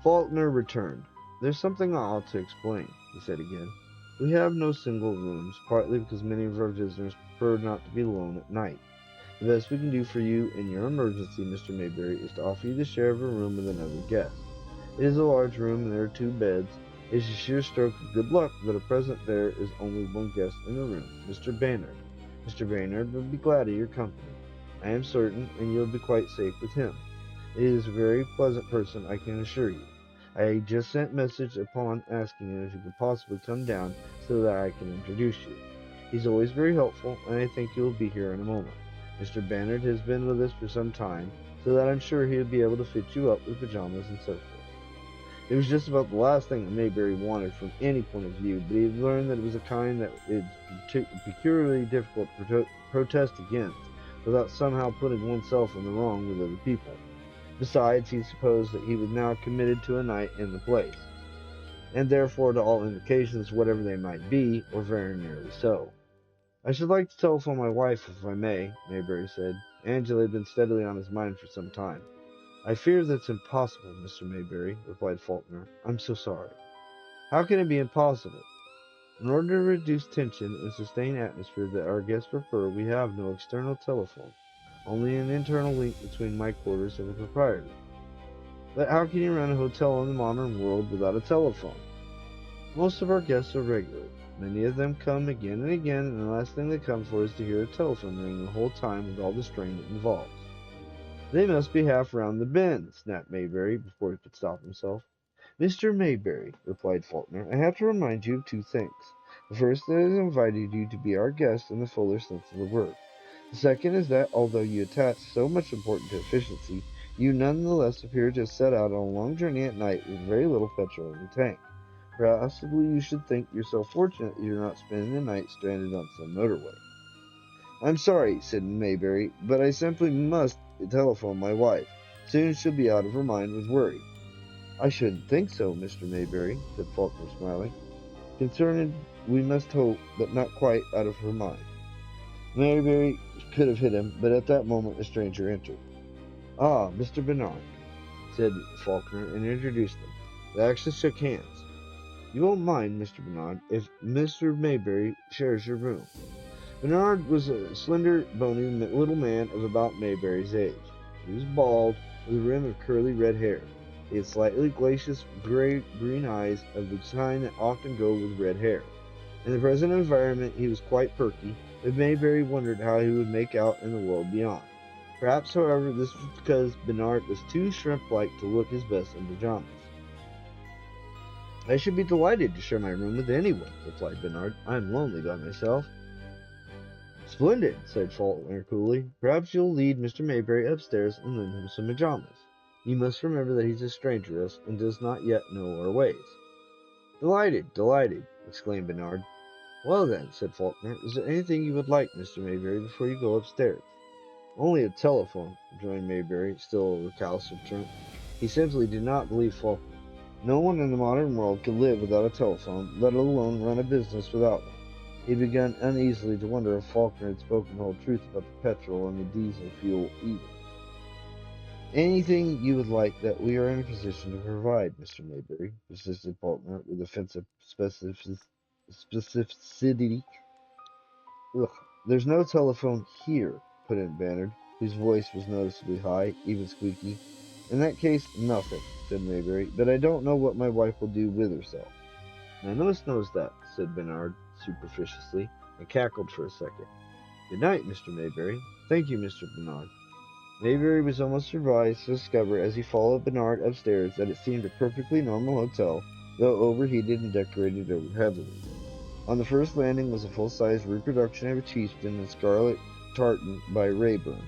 Faulkner returned. "There's something I ought to explain," he said again. "We have no single rooms, partly because many of our visitors prefer not to be alone at night. The best we can do for you in your emergency, Mr. Mayberry, is to offer you the share of a room with another guest. It is a large room, and there are 2 beds. It is a sheer stroke of good luck that at present there is only one guest in the room, Mr. Baynard. Mr. Baynard will be glad of your company, I am certain, and you will be quite safe with him. He is a very pleasant person, I can assure you. I just sent message upon asking him if he could possibly come down so that I can introduce you. He's always very helpful, and I think he will be here in a moment. Mr. Baynard has been with us for some time, so that I'm sure he'll be able to fit you up with pajamas and so forth." It was just about the last thing that Mayberry wanted from any point of view, but he had learned that it was a kind that it's peculiarly difficult to protest against without somehow putting oneself in the wrong with other people. Besides, he supposed that he was now committed to a night in the place, and therefore to all indications, whatever they might be, were very nearly so. "I should like to telephone my wife, if I may," Mayberry said. Angela had been steadily on his mind for some time. "I fear that's impossible, Mr. Mayberry," replied Faulkner. "I'm so sorry." "How can it be impossible?" "In order to reduce tension and sustain atmosphere that our guests prefer, we have no external telephone, only an internal link between my quarters and the proprietor." "But how can you run a hotel in the modern world without a telephone?" "Most of our guests are regulars. Many of them come again and again, and the last thing they come for is to hear a telephone ring the whole time with all the strain it involves." "They must be half round the bend," snapped Mayberry, before he could stop himself. "Mr. Mayberry," replied Faulkner, "I have to remind you of 2 things. The first, that I have invited you to be our guest in the fuller sense of the word. The second is that, although you attach so much importance to efficiency, you none the less appear to have set out on a long journey at night with very little petrol in the tank. Possibly you should think yourself fortunate that you are not spending the night stranded on some motorway." "I'm sorry," said Mayberry, "but I simply must telephone my wife. Soon she'll be out of her mind with worry." "I shouldn't think so, Mr. Mayberry," said Faulkner, smiling. "Concerned, we must hope, but not quite out of her mind." Mayberry could have hit him, but at that moment a stranger entered. "Ah, Mr. Bernard," said Faulkner, and introduced them. They actually shook hands. "You won't mind, Mr. Bernard, if Mr. Mayberry shares your room." Bernard was a slender, bony little man of about Mayberry's age. He was bald, with a rim of curly red hair. He had slightly glacious green eyes of the kind that often go with red hair. In the present environment he was quite perky, but Mayberry wondered how he would make out in the world beyond. Perhaps, however, this was because Bernard was too shrimp-like to look his best in pajamas. I should be delighted to share my room with anyone, replied Bernard. I am lonely by myself. Splendid, said Faulkner coolly. Perhaps you'll lead Mr. Mayberry upstairs and lend him some pajamas. You must remember that he's a stranger to us and does not yet know our ways. Delighted, delighted, exclaimed Bernard. Well then, said Faulkner, is there anything you would like, Mr. Mayberry, before you go upstairs? Only a telephone, rejoined Mayberry, still recalcitrant. He simply did not believe Faulkner. No one in the modern world could live without a telephone, let alone run a business without one. He had begun uneasily to wonder if Faulkner had spoken the whole truth about the petrol and the diesel fuel either. Anything you would like that we are in a position to provide, Mr. Mayberry, persisted Faulkner with offensive specificity. Ugh, there's no telephone here, put in Bannard, whose voice was noticeably high, even squeaky. In that case, nothing, said Mayberry, but I don't know what my wife will do with herself. None of us knows that, said Bernard superficiously, and cackled for a second. Good night, Mr. Mayberry. Thank you, Mr. Bernard. Mayberry was almost surprised to discover as he followed Bernard upstairs that it seemed a perfectly normal hotel, though overheated and decorated over heavily. On the first landing was a full-size reproduction of a chieftain in scarlet tartan by Rayburn.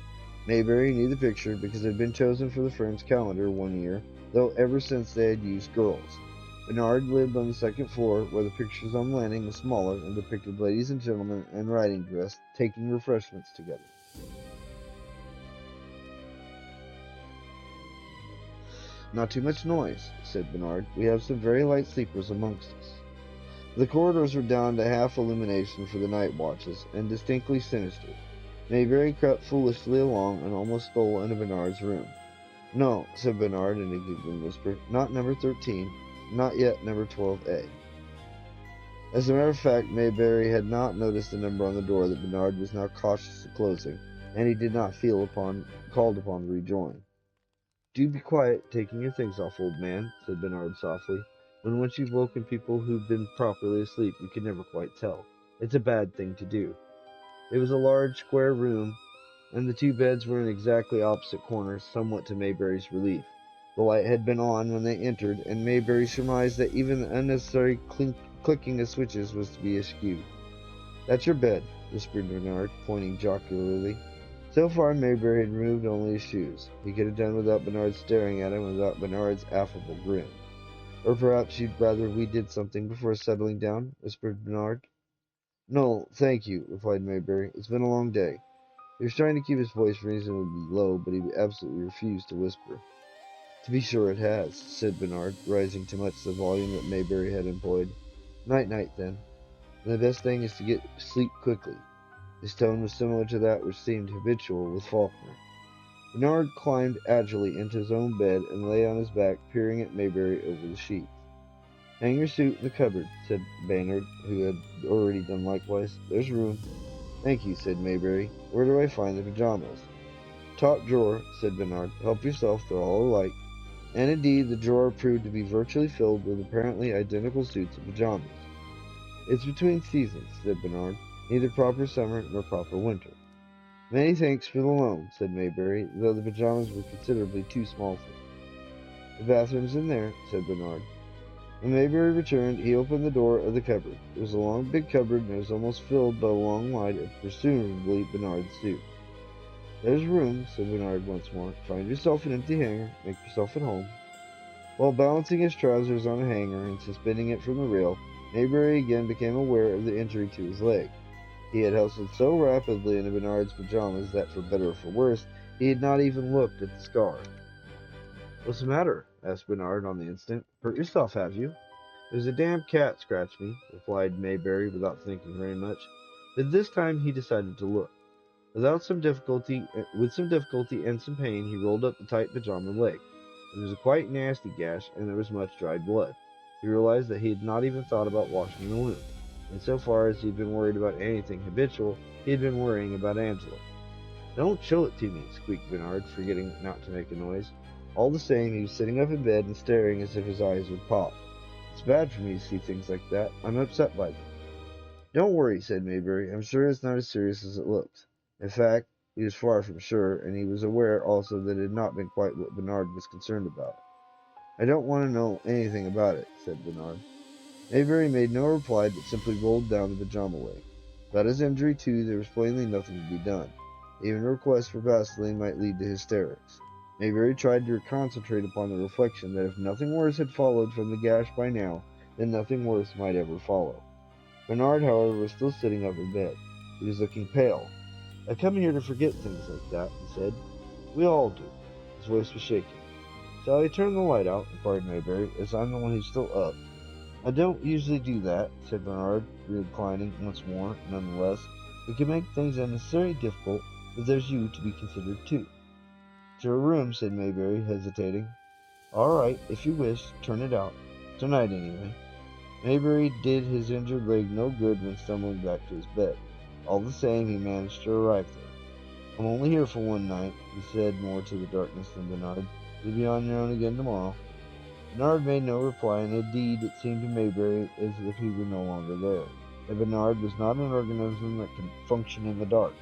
Mayberry knew the picture because it had been chosen for the firm's calendar one year, though ever since they had used girls. Bernard lived on the second floor, where the pictures on the landing were smaller and depicted ladies and gentlemen in riding dress taking refreshments together. Not too much noise, said Bernard. We have some very light sleepers amongst us. The corridors were down to half illumination for the night watches, and distinctly sinister. Mayberry crept foolishly along and almost stole into Bernard's room. No, said Bernard in a giggling whisper, not number 13, not yet number 12A. As a matter of fact, Mayberry had not noticed the number on the door that Bernard was now cautiously closing, and he did not feel called upon to rejoin. Do be quiet, taking your things off, old man, said Bernard softly. When once you've woken people who've been properly asleep, you can never quite tell. It's a bad thing to do. It was a large, square room, and the two beds were in exactly opposite corners, somewhat to Mayberry's relief. The light had been on when they entered, and Mayberry surmised that even the unnecessary clicking of switches was to be eschewed. That's your bed, whispered Bernard, pointing jocularly. So far, Mayberry had removed only his shoes. He could have done without Bernard staring at him, without Bernard's affable grin. Or perhaps you'd rather we did something before settling down, whispered Bernard. No, thank you, replied Mayberry. It's been a long day. He was trying to keep his voice reasonably low, but he absolutely refused to whisper. To be sure it has, said Bernard, rising to match the volume that Mayberry had employed. Night-night, then. And the best thing is to get sleep quickly. His tone was similar to that which seemed habitual with Faulkner. Bernard climbed agilely into his own bed and lay on his back, peering at Mayberry over the sheets. Hang your suit in the cupboard, said Baynard, who had already done likewise. There's room. Thank you, said Mayberry. Where do I find the pajamas? Top drawer, said Bernard. Help yourself, they're all alike. And indeed, the drawer proved to be virtually filled with apparently identical suits of pajamas. It's between seasons, said Bernard. Neither proper summer nor proper winter. Many thanks for the loan, said Mayberry, though the pajamas were considerably too small for him. The bathroom's in there, said Bernard. When Mayberry returned, he opened the door of the cupboard. It was a long, big cupboard, and it was almost filled by a long line of presumably Bernard's suits. There's room, said Bernard once more. Find yourself an empty hanger. Make yourself at home. While balancing his trousers on a hanger and suspending it from the rail, Mayberry again became aware of the injury to his leg. He had hustled so rapidly into Bernard's pajamas that, for better or for worse, he had not even looked at the scar. What's the matter? Asked Bernard on the instant. Hurt yourself, have you? It was a damn cat scratched me, replied Mayberry without thinking very much. But this time he decided to look. With some difficulty and some pain, he rolled up the tight pajama leg. It was a quite nasty gash, and there was much dried blood. He realized that he had not even thought about washing the wound. And so far as he had been worried about anything habitual, he had been worrying about Angela. Don't show it to me, squeaked Bernard, forgetting not to make a noise. All the same, he was sitting up in bed and staring as if his eyes would pop. It's bad for me to see things like that. I'm upset by them. Don't worry, said Mayberry. I'm sure it's not as serious as it looks. In fact, he was far from sure, and he was aware also that it had not been quite what Bernard was concerned about. I don't want to know anything about it, said Bernard. Mayberry made no reply, but simply rolled down the pajama leg. About his injury, too, there was plainly nothing to be done. Even a request for Vaseline might lead to hysterics. Mayberry tried to concentrate upon the reflection that if nothing worse had followed from the gash by now, then nothing worse might ever follow. Bernard, however, was still sitting up in bed. He was looking pale. I come here to forget things like that, he said. We all do. His voice was shaking. Shall I turn the light out? Inquired Mayberry, as I'm the one who's still up. I don't usually do that, said Bernard, reclining once more. Nonetheless, it can make things unnecessarily difficult if there's you to be considered too. To her room, said Mayberry, hesitating. All right, if you wish, turn it out. Tonight, anyway. Mayberry did his injured leg no good when stumbling back to his bed. All the same, he managed to arrive there. I'm only here for one night, he said more to the darkness than Bernard. You'll be on your own again tomorrow. Bernard made no reply, and indeed it seemed to Mayberry as if he were no longer there. That Bernard was not an organism that could function in the dark.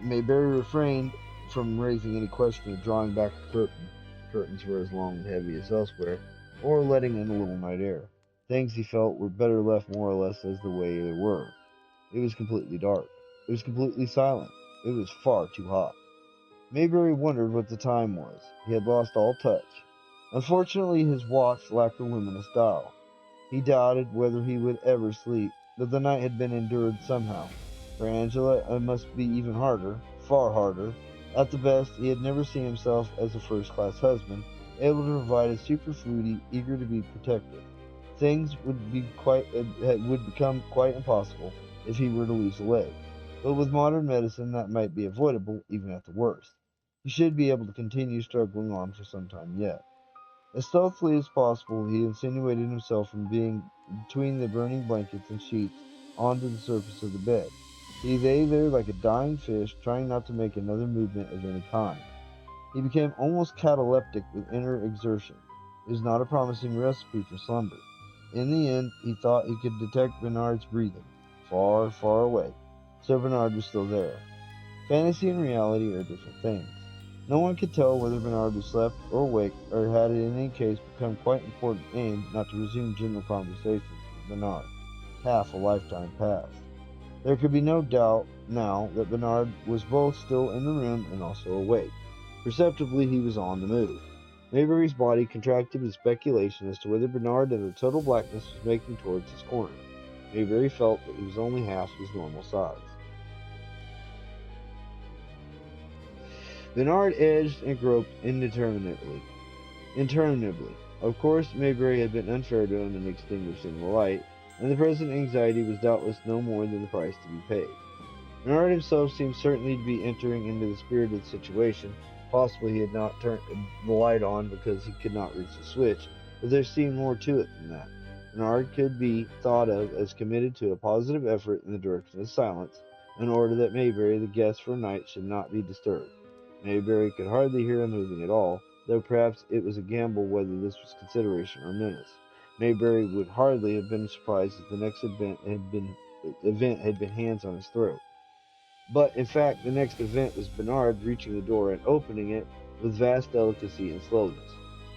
Mayberry refrained from raising any question of drawing back the curtain. Curtains were as long and heavy as elsewhere, or letting in a little night air. Things, he felt, were better left more or less as the way they were. It was completely dark. It was completely silent. It was far too hot. Mayberry wondered what the time was. He had lost all touch. Unfortunately, his watch lacked a luminous dial. He doubted whether he would ever sleep, but the night had been endured somehow. For Angela, it must be even harder, far harder. At the best, he had never seen himself as a first-class husband, able to provide a superfoodie, eager to be protective. Things would become quite impossible if he were to lose a leg. But with modern medicine, that might be avoidable, even at the worst. He should be able to continue struggling on for some time yet. As stealthily as possible, he insinuated himself from being between the burning blankets and sheets onto the surface of the bed. He lay there like a dying fish, trying not to make another movement of any kind. He became almost cataleptic with inner exertion. It was not a promising recipe for slumber. In the end, he thought he could detect Bernard's breathing, far, far away. So Bernard was still there. Fantasy and reality are different things. No one could tell whether Bernard was slept or awake, or had it in any case become quite important aim not to resume general conversations with Bernard. Half a lifetime passed. There could be no doubt now that Bernard was both still in the room and also awake. Perceptibly, he was on the move. Mayberry's body contracted with speculation as to whether Bernard in the total blackness was making towards his corner. Mayberry felt that he was only half his normal size. Bernard edged and groped interminably. Of course, Mayberry had been unfair to him in extinguishing the light, and the present anxiety was doubtless no more than the price to be paid. Bernard himself seemed certainly to be entering into the spirit of the situation. Possibly he had not turned the light on because he could not reach the switch, but there seemed more to it than that. Bernard could be thought of as committed to a positive effort in the direction of silence, in order that Mayberry, the guest for a night, should not be disturbed. Mayberry could hardly hear him moving at all, though perhaps it was a gamble whether this was consideration or menace. Mayberry would hardly have been surprised if the next event had been hands on his throat. But, in fact, the next event was Bernard reaching the door and opening it with vast delicacy and slowness.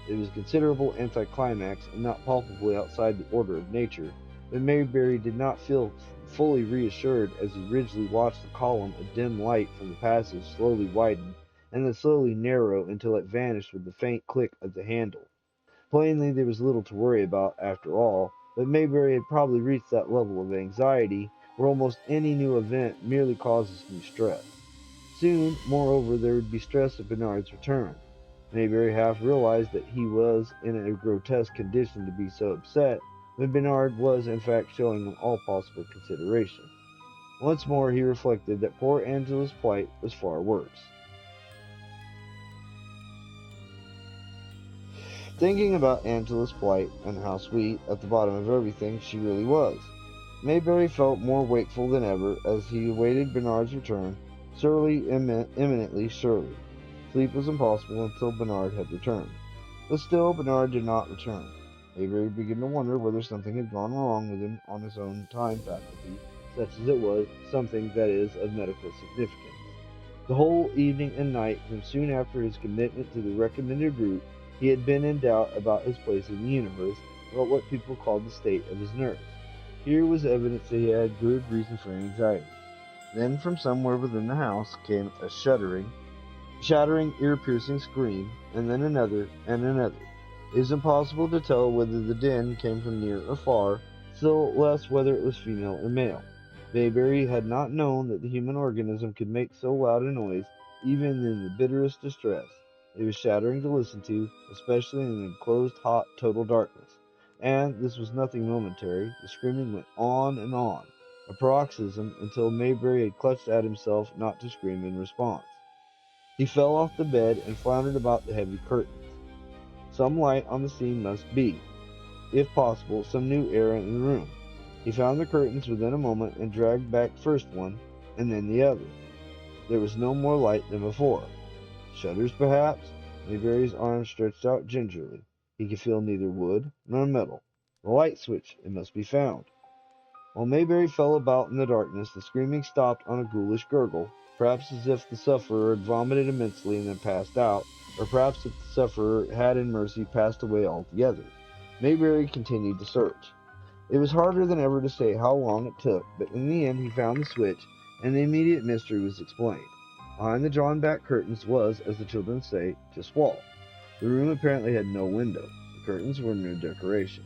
It was a considerable anticlimax, and not palpably outside the order of nature, but Mayberry did not feel fully reassured as he rigidly watched the column of dim light from the passage slowly widen and then slowly narrow until it vanished with the faint click of the handle. Plainly, there was little to worry about after all, but Mayberry had probably reached that level of anxiety where almost any new event merely causes new stress. Soon, moreover, there would be stress at Bernard's return. Mayberry half realized that he was in a grotesque condition to be so upset, but Bernard was in fact showing him all possible consideration. Once more he reflected that poor Angela's plight was far worse. Thinking about Angela's plight, and how sweet, at the bottom of everything, she really was, Mayberry felt more wakeful than ever as he awaited Bernard's return, surely, imminently surely. Sleep was impossible until Bernard had returned. But still, Bernard did not return. Mayberry began to wonder whether something had gone wrong with him on his own time faculty, such as it was, something that is of medical significance. The whole evening and night, from soon after his commitment to the recommended route, he had been in doubt about his place in the universe, about what people called the state of his nerves. Here was evidence that he had good reason for anxiety. Then, from somewhere within the house, came a shattering, ear-piercing scream, and then another and another. It is impossible to tell whether the din came from near or far, still less whether it was female or male. Mayberry had not known that the human organism could make so loud a noise, even in the bitterest distress. It was shattering to listen to, especially in the enclosed, hot, total darkness. And this was nothing momentary. The screaming went on, a paroxysm, until Mayberry had clutched at himself not to scream in response. He fell off the bed and floundered about the heavy curtains. Some light on the scene must be, if possible, some new air in the room. He found the curtains within a moment and dragged back first one and then the other. There was no more light than before. Shutters, perhaps? Mayberry's arm stretched out gingerly. He could feel neither wood nor metal. The light switch, it must be found. While Mayberry fell about in the darkness, the screaming stopped on a ghoulish gurgle, perhaps as if the sufferer had vomited immensely and then passed out, or perhaps if the sufferer had in mercy passed away altogether. Mayberry continued to search. It was harder than ever to say how long it took, but in the end he found the switch, and the immediate mystery was explained. Behind the drawn-back curtains was, as the children say, just wall. The room apparently had no window. The curtains were mere decoration.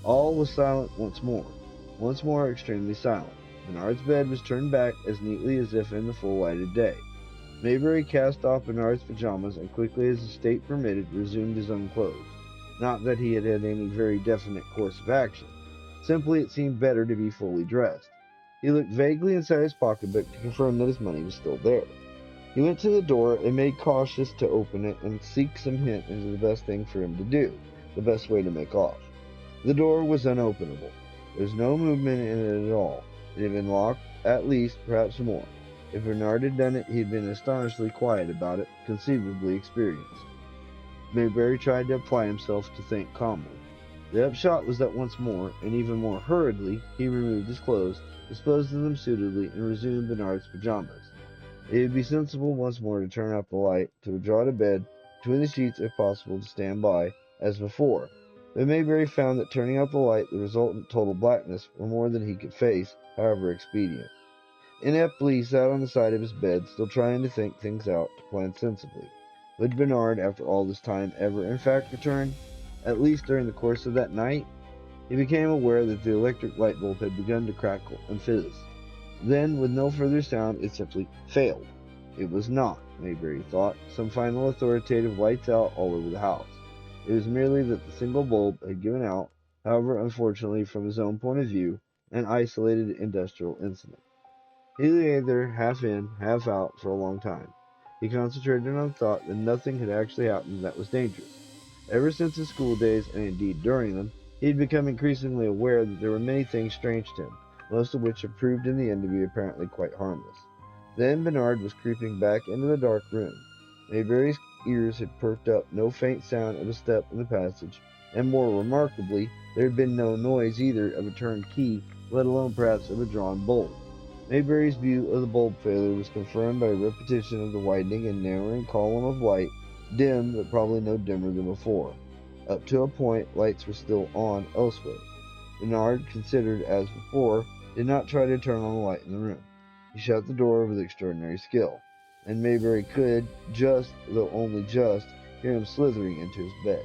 All was silent once more extremely silent. Bernard's bed was turned back as neatly as if in the full light of day. Mayberry cast off Bernard's pajamas and quickly as the state permitted resumed his own clothes. Not that he had had any very definite course of action. Simply it seemed better to be fully dressed. He looked vaguely inside his pocketbook to confirm that his money was still there. He went to the door and made cautious to open it and seek some hint into the best thing for him to do, the best way to make off. The door was unopenable. There was no movement in it at all. It had been locked, at least, perhaps more. If Bernard had done it, he had been astonishingly quiet about it, conceivably experienced. Mayberry tried to apply himself to think calmly. The upshot was that once more, and even more hurriedly, he removed his clothes, disposed of them suitably, and resumed Bernard's pajamas. It would be sensible once more to turn out the light, to withdraw to bed, between the sheets if possible to stand by, as before. But Mayberry found that turning out the light, the resultant total blackness, were more than he could face, however expedient. Ineptly he sat on the side of his bed, still trying to think things out, to plan sensibly. Would Bernard, after all this time, ever in fact return? At least during the course of that night? He became aware that the electric light bulb had begun to crackle and fizz. Then, with no further sound, it simply failed. It was not, Mayberry thought, some final authoritative lights out all over the house. It was merely that the single bulb had given out, however unfortunately from his own point of view, an isolated industrial incident. He lay there half in, half out, for a long time. He concentrated on the thought that nothing had actually happened that was dangerous. Ever since his school days, and indeed during them, he had become increasingly aware that there were many things strange to him, most of which had proved in the end to be apparently quite harmless. Then Bernard was creeping back into the dark room. Mayberry's ears had perked up no faint sound of a step in the passage, and more remarkably, there had been no noise either of a turned key, let alone perhaps of a drawn bolt. Mayberry's view of the bulb failure was confirmed by a repetition of the widening and narrowing column of light, dim but probably no dimmer than before. Up to a point, lights were still on elsewhere. Bernard, considered as before, did not try to turn on the light in the room. He shut the door with extraordinary skill, and Mayberry could, just, though only just, hear him slithering into his bed.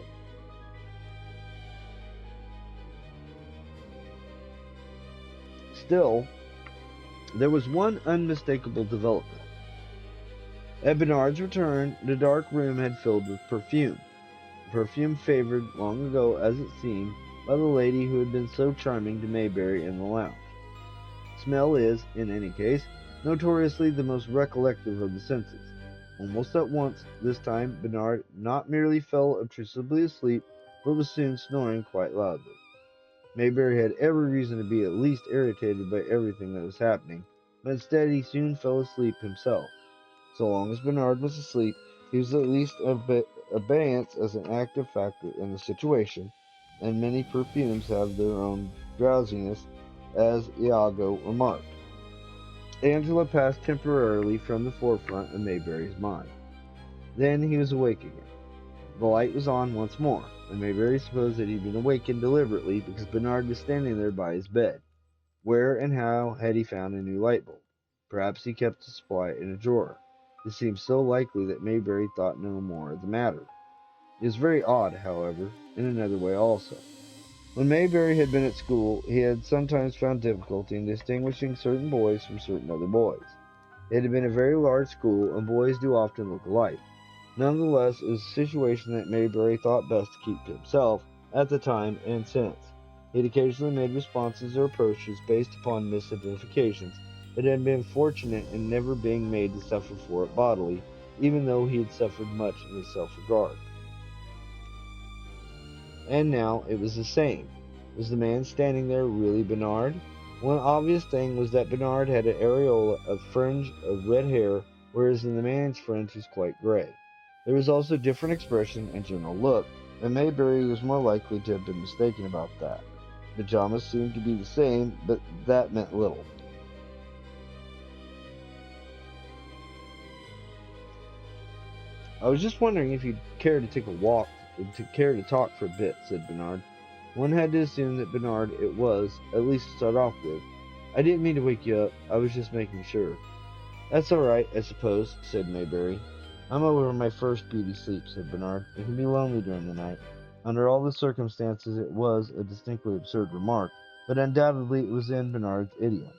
Still, there was one unmistakable development. At Bernard's return, the dark room had filled with perfume. Perfume favored, long ago as it seemed, by the lady who had been so charming to Mayberry in the lounge. Smell is, in any case, notoriously the most recollective of the senses. Almost at once, this time, Bernard not merely fell obtrusively asleep, but was soon snoring quite loudly. Mayberry had every reason to be at least irritated by everything that was happening, but instead he soon fell asleep himself. So long as Bernard was asleep, He was at least abeyance as an active factor in the situation, and many perfumes have their own drowsiness, as Iago remarked. Angela passed temporarily from the forefront of Maybury's mind. Then he was awake again. The light was on once more, and Maybury supposed that he'd been awakened deliberately because Bernard was standing there by his bed. Where and how had he found a new light bulb? Perhaps he kept a supply in a drawer. This seemed so likely that Maybury thought no more of the matter. It was very odd, however, in another way also. When Maybury had been at school, he had sometimes found difficulty in distinguishing certain boys from certain other boys. It had been a very large school, and boys do often look alike. Nonetheless, it was a situation that Maybury thought best to keep to himself at the time and since. He had occasionally made responses or approaches based upon misidentifications, but had been fortunate in never being made to suffer for it bodily, even though he had suffered much in his self-regard. And now it was the same. Was the man standing there really Bernard? One obvious thing was that Bernard had an areola of fringe of red hair, whereas in the man's fringe was quite gray. There was also different expression and general look, and Maybury was more likely to have been mistaken about that. Pajamas seemed to be the same, but that meant little. I was just wondering if you'd care to take a walk, to care to talk for a bit, said Bernard. One had to assume that Bernard it was, at least to start off with. I didn't mean to wake you up. I was just making sure. That's all right, I suppose, said Maybury. I'm over my first beauty sleep, said Bernard. It can be lonely during the night. Under all the circumstances, it was a distinctly absurd remark, but undoubtedly it was in Bernard's idiom.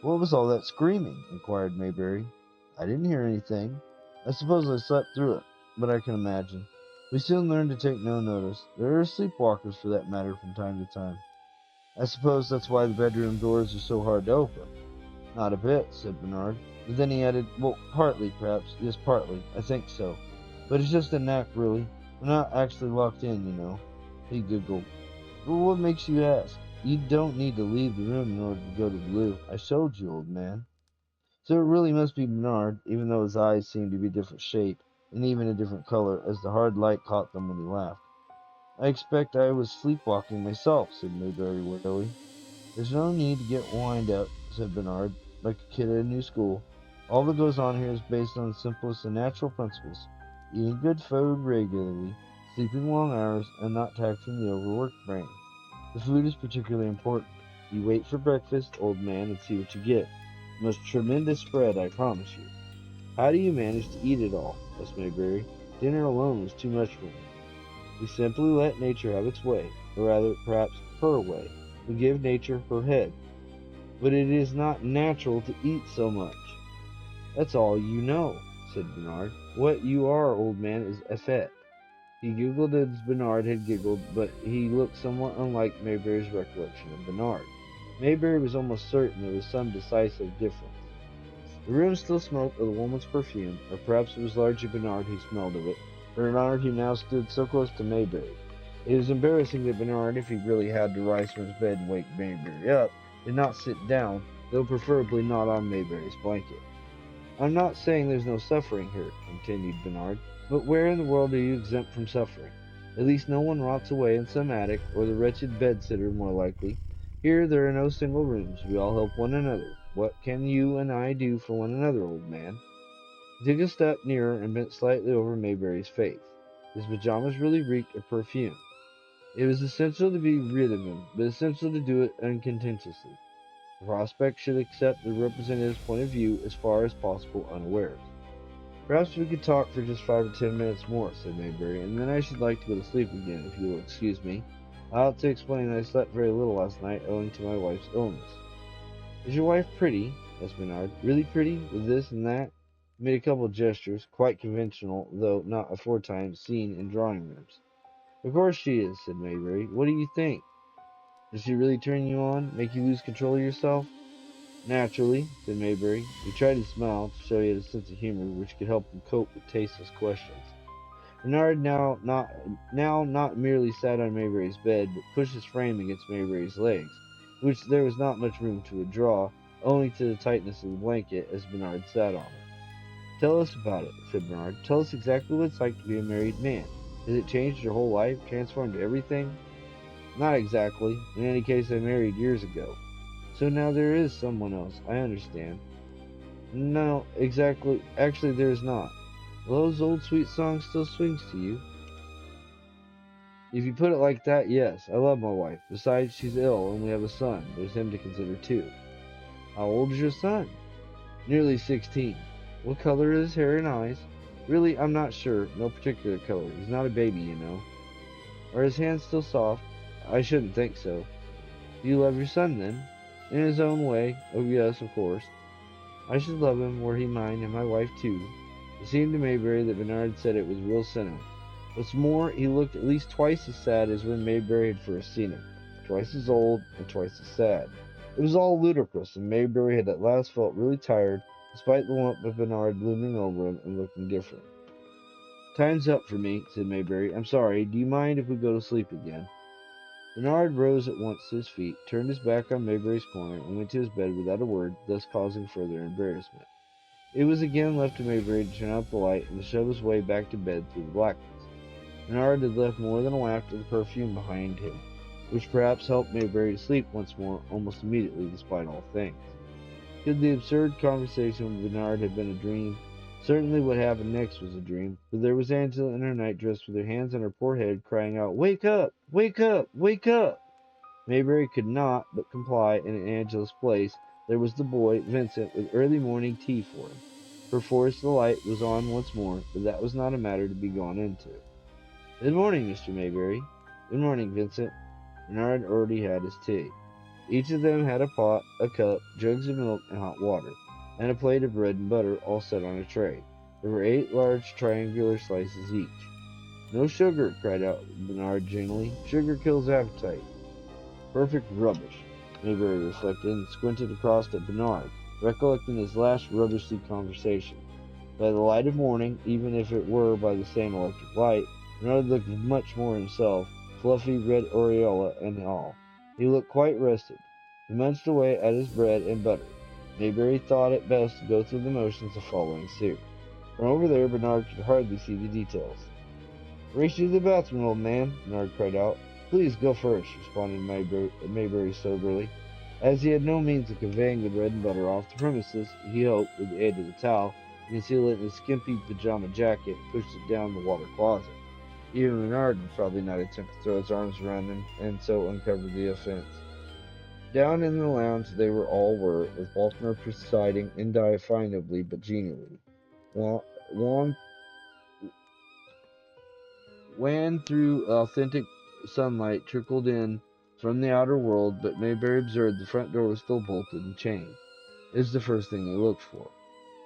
What was all that screaming? Inquired Maybury. I didn't hear anything. I suppose I slept through it, but I can imagine. We soon learn to take no notice. There are sleepwalkers, for that matter, from time to time. I suppose that's why the bedroom doors are so hard to open. Not a bit, said Bernard. But then he added, well, partly, perhaps. Yes, partly. I think so. But it's just a knack, really. We're not actually locked in, you know. He giggled. Well, what makes you ask? You don't need to leave the room in order to go to the loo. I showed you, old man. So it really must be Bernard, even though his eyes seemed to be a different shape, and even a different color, as the hard light caught them when he laughed. I expect I was sleepwalking myself, said Maybury wearily. There's no need to get wind up, said Bernard, like a kid at a new school. All that goes on here is based on the simplest and natural principles. Eating good food regularly, sleeping long hours, and not taxing the overworked brain. The food is particularly important. You wait for breakfast, old man, and see what you get. Most tremendous spread, I promise you. How do you manage to eat it all? Asked Maybury. Dinner alone was too much for me. We simply let nature have its way, or rather, perhaps, her way. We give nature her head. But it is not natural to eat so much. That's all you know, said Bernard. What you are, old man, is effete. He giggled as Bernard had giggled, but he looked somewhat unlike Maybury's recollection of Bernard. Maybury was almost certain there was some decisive difference. The room still smelled of the woman's perfume, or perhaps it was largely Bernard who smelled of it, Bernard who now stood so close to Maybury. It was embarrassing that Bernard, if he really had to rise from his bed and wake Maybury up, did not sit down, though preferably not on Maybury's blanket. I'm not saying there's no suffering here, continued Bernard, but where in the world are you exempt from suffering? At least no one rots away in some attic, or the wretched bed-sitter more likely. Here there are no single rooms. We all help one another. What can you and I do for one another, old man? He took a step nearer and bent slightly over Maybury's face. His pajamas really reeked of perfume. It was essential to be rid of him, but essential to do it uncontentiously. The prospect should accept the representative's point of view as far as possible unawares. Perhaps we could talk for just 5 or 10 minutes more, said Maybury, and then I should like to go to sleep again, if you will excuse me. I ought to explain that I slept very little last night owing to my wife's illness. Is your wife pretty? Asked Bernard. Really pretty, with this and that? He made a couple of gestures, quite conventional, though not aforetime seen in drawing rooms. Of course she is, said Maybury. What do you think? Does she really turn you on, make you lose control of yourself? Naturally, said Maybury. He tried to smile to show he had a sense of humor which could help him cope with tasteless questions. Bernard now not merely sat on Maybury's bed, but pushed his frame against Maybury's legs, which there was not much room to withdraw, owing to the tightness of the blanket as Bernard sat on it. Tell us about it, said Bernard. Tell us exactly what it's like to be a married man. Has it changed your whole life, transformed everything? Not exactly. In any case, I married years ago. So now there is someone else. I understand. No, exactly. Actually, there's not. Well, those old sweet songs still swings to you. If you put it like that, yes. I love my wife. Besides, she's ill, and we have a son. There's him to consider, too. How old is your son? Nearly 16. What color are his hair and eyes? Really, I'm not sure. No particular color. He's not a baby, you know. Are his hands still soft? I shouldn't think so. Do you love your son, then? In his own way. Oh, yes, of course. I should love him were he mine, and my wife, too. It seemed to Mayberry that Bernard said it with real sentiment. What's more, he looked at least twice as sad as when Mayberry had first seen him. Twice as old, and twice as sad. It was all ludicrous, and Mayberry had at last felt really tired, despite the lump of Bernard looming over him and looking different. Time's up for me, said Mayberry. I'm sorry. Do you mind if we go to sleep again? Bernard rose at once to his feet, turned his back on Mayberry's corner, and went to his bed without a word, thus causing further embarrassment. It was again left to Mayberry to turn out the light and to shove his way back to bed through the blackness. Bernard had left more than a waft of the perfume behind him, which perhaps helped Mayberry to sleep once more almost immediately despite all things. Could the absurd conversation with Bernard have been a dream? Certainly what happened next was a dream, for there was Angela in her nightdress with her hands on her poor head, crying out, "Wake up! Wake up! Wake up!" Mayberry could not but comply, and in Angela's place there was the boy, Vincent, with early morning tea for him. Perforce the light was on once more, but that was not a matter to be gone into. "Good morning, Mr. Mayberry." "Good morning, Vincent." Bernard already had his tea. Each of them had a pot, a cup, jugs of milk and hot water, and a plate of bread and butter all set on a tray. There were 8 large triangular slices each. "No sugar," cried out Bernard genially. "Sugar kills appetite." Perfect rubbish, Mayberry reflected, and squinted across at Bernard, recollecting his last rubbishly conversation. By the light of morning, even if it were by the same electric light, Bernard looked much more himself, fluffy red aureola and all. He looked quite rested. He munched away at his bread and butter. Mayberry thought it best to go through the motions of following suit. From over there, Bernard could hardly see the details. "Race you to the bathroom, old man," Bernard cried out. "Please go first," responded Mayberry soberly. As he had no means of conveying the bread and butter off the premises, he hoped, with the aid of the towel, to conceal it in his skimpy pajama jacket and pushed it down the water closet. Even Bernard would probably not attempt to throw his arms around him and so uncover the offense. Down in the lounge they were, with Faulkner presiding indefinably but genially. Long wan through authentic sunlight trickled in from the outer world, but Mayberry observed the front door was still bolted and chained. It was the first thing he looked for.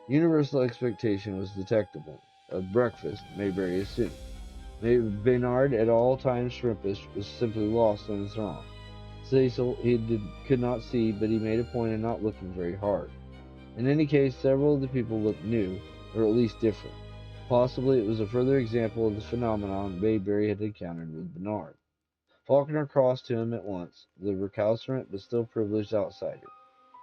Universal expectation was detectable. Of breakfast, Mayberry assumed. Bernard, at all times shrimpish, was simply lost in his wrong. Cecil could not see, but he made a point of not looking very hard. In any case, several of the people looked new, or at least different. Possibly it was a further example of the phenomenon Mayberry had encountered with Bernard. Faulkner crossed to him at once, the recalcitrant but still privileged outsider.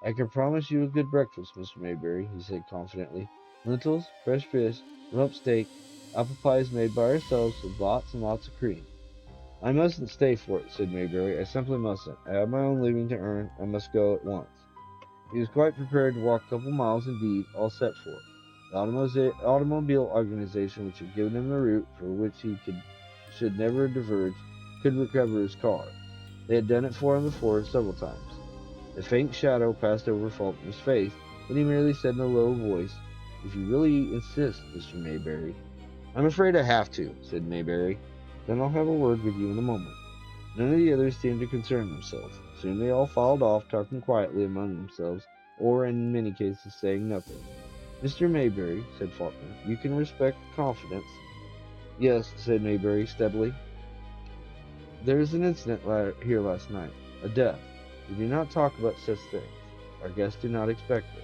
"I can promise you a good breakfast, Mr. Mayberry," he said confidently. "Lentils, fresh fish, rump steak, apple pies made by ourselves with lots and lots of cream." "I mustn't stay for it," said Mayberry. "I simply mustn't. I have my own living to earn. I must go at once." He was quite prepared to walk a couple miles indeed, all set for it. The automobile organization which had given him the route for which he should never diverge could recover his car. They had done it for him before several times. A faint shadow passed over Faulkner's face, but he merely said in a low voice, "If you really insist, Mr. Mayberry." "I'm afraid I have to," said Mayberry. "Then I'll have a word with you in a moment." None of the others seemed to concern themselves. Soon they all filed off, talking quietly among themselves, or in many cases saying nothing. "Mr. Mayberry," said Faulkner, "you can respect confidence." "Yes," said Mayberry steadily. "There was an incident here last night, a death. We do not talk about such things. Our guests do not expect it."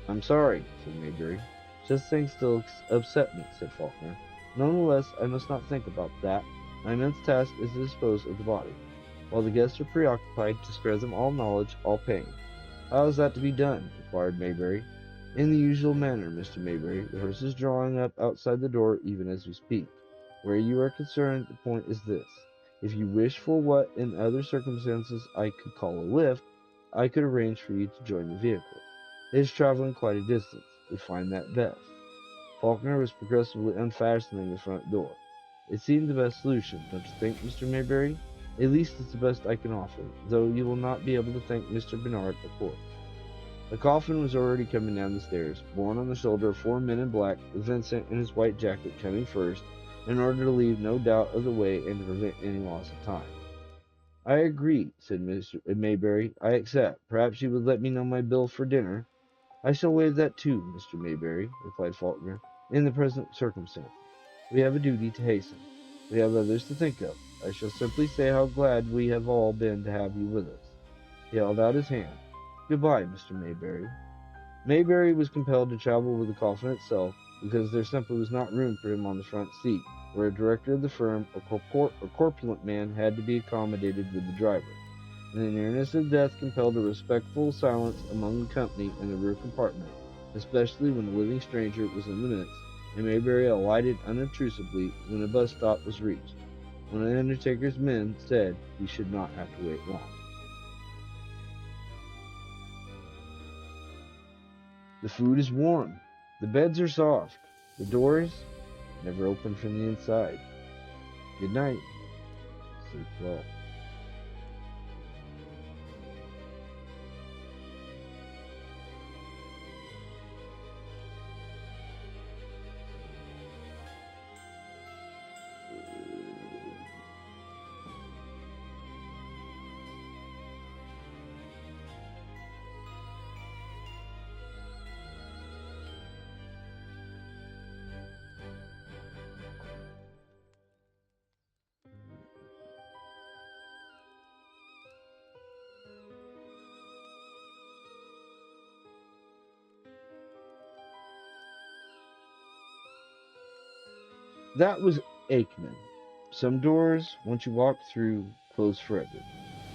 "I'm sorry," said Mayberry. "Such things still upset me," said Faulkner. "Nonetheless, I must not think about that. My immense task is to dispose of the body, while the guests are preoccupied, to spare them all knowledge, all pain." "How is that to be done?" inquired Mayberry. In the usual manner, Mr. Mayberry. The hearse is drawing up outside the door even as we speak. Where you are concerned, the point is this. If you wish for what in other circumstances I could call a lift, I could arrange for you to join the vehicle. It is traveling quite a distance. We find that best. Faulkner was progressively unfastening the front door. It seemed the best solution, don't you think, Mr. Mayberry? At least it's the best I can offer, though you will not be able to thank Mr. Bernard, of course. The coffin was already coming down the stairs, borne on the shoulder of 4 men in black, with Vincent in his white jacket coming first, in order to leave no doubt of the way and to prevent any loss of time. I agree, said Mr. Mayberry. I accept. Perhaps you would let me know my bill for dinner. I shall waive that too, Mr. Mayberry, replied Faulkner, in the present circumstances. We have a duty to hasten. We have others to think of. I shall simply say how glad we have all been to have you with us. He held out his hand. Goodbye, Mr. Mayberry. Mayberry was compelled to travel with the coffin itself, because there simply was not room for him on the front seat, where a director of the firm, a corpulent man, had to be accommodated with the driver. And the nearness of death compelled a respectful silence among the company in the rear compartment, especially when the living stranger was in the midst, and Mayberry alighted unobtrusively when a bus stop was reached. One of the undertaker's men said he should not have to wait long. The food is warm. The beds are soft. The doors never open from the inside. Good night. Sleep well. That was Aickman. Some doors, once you walk through, close forever.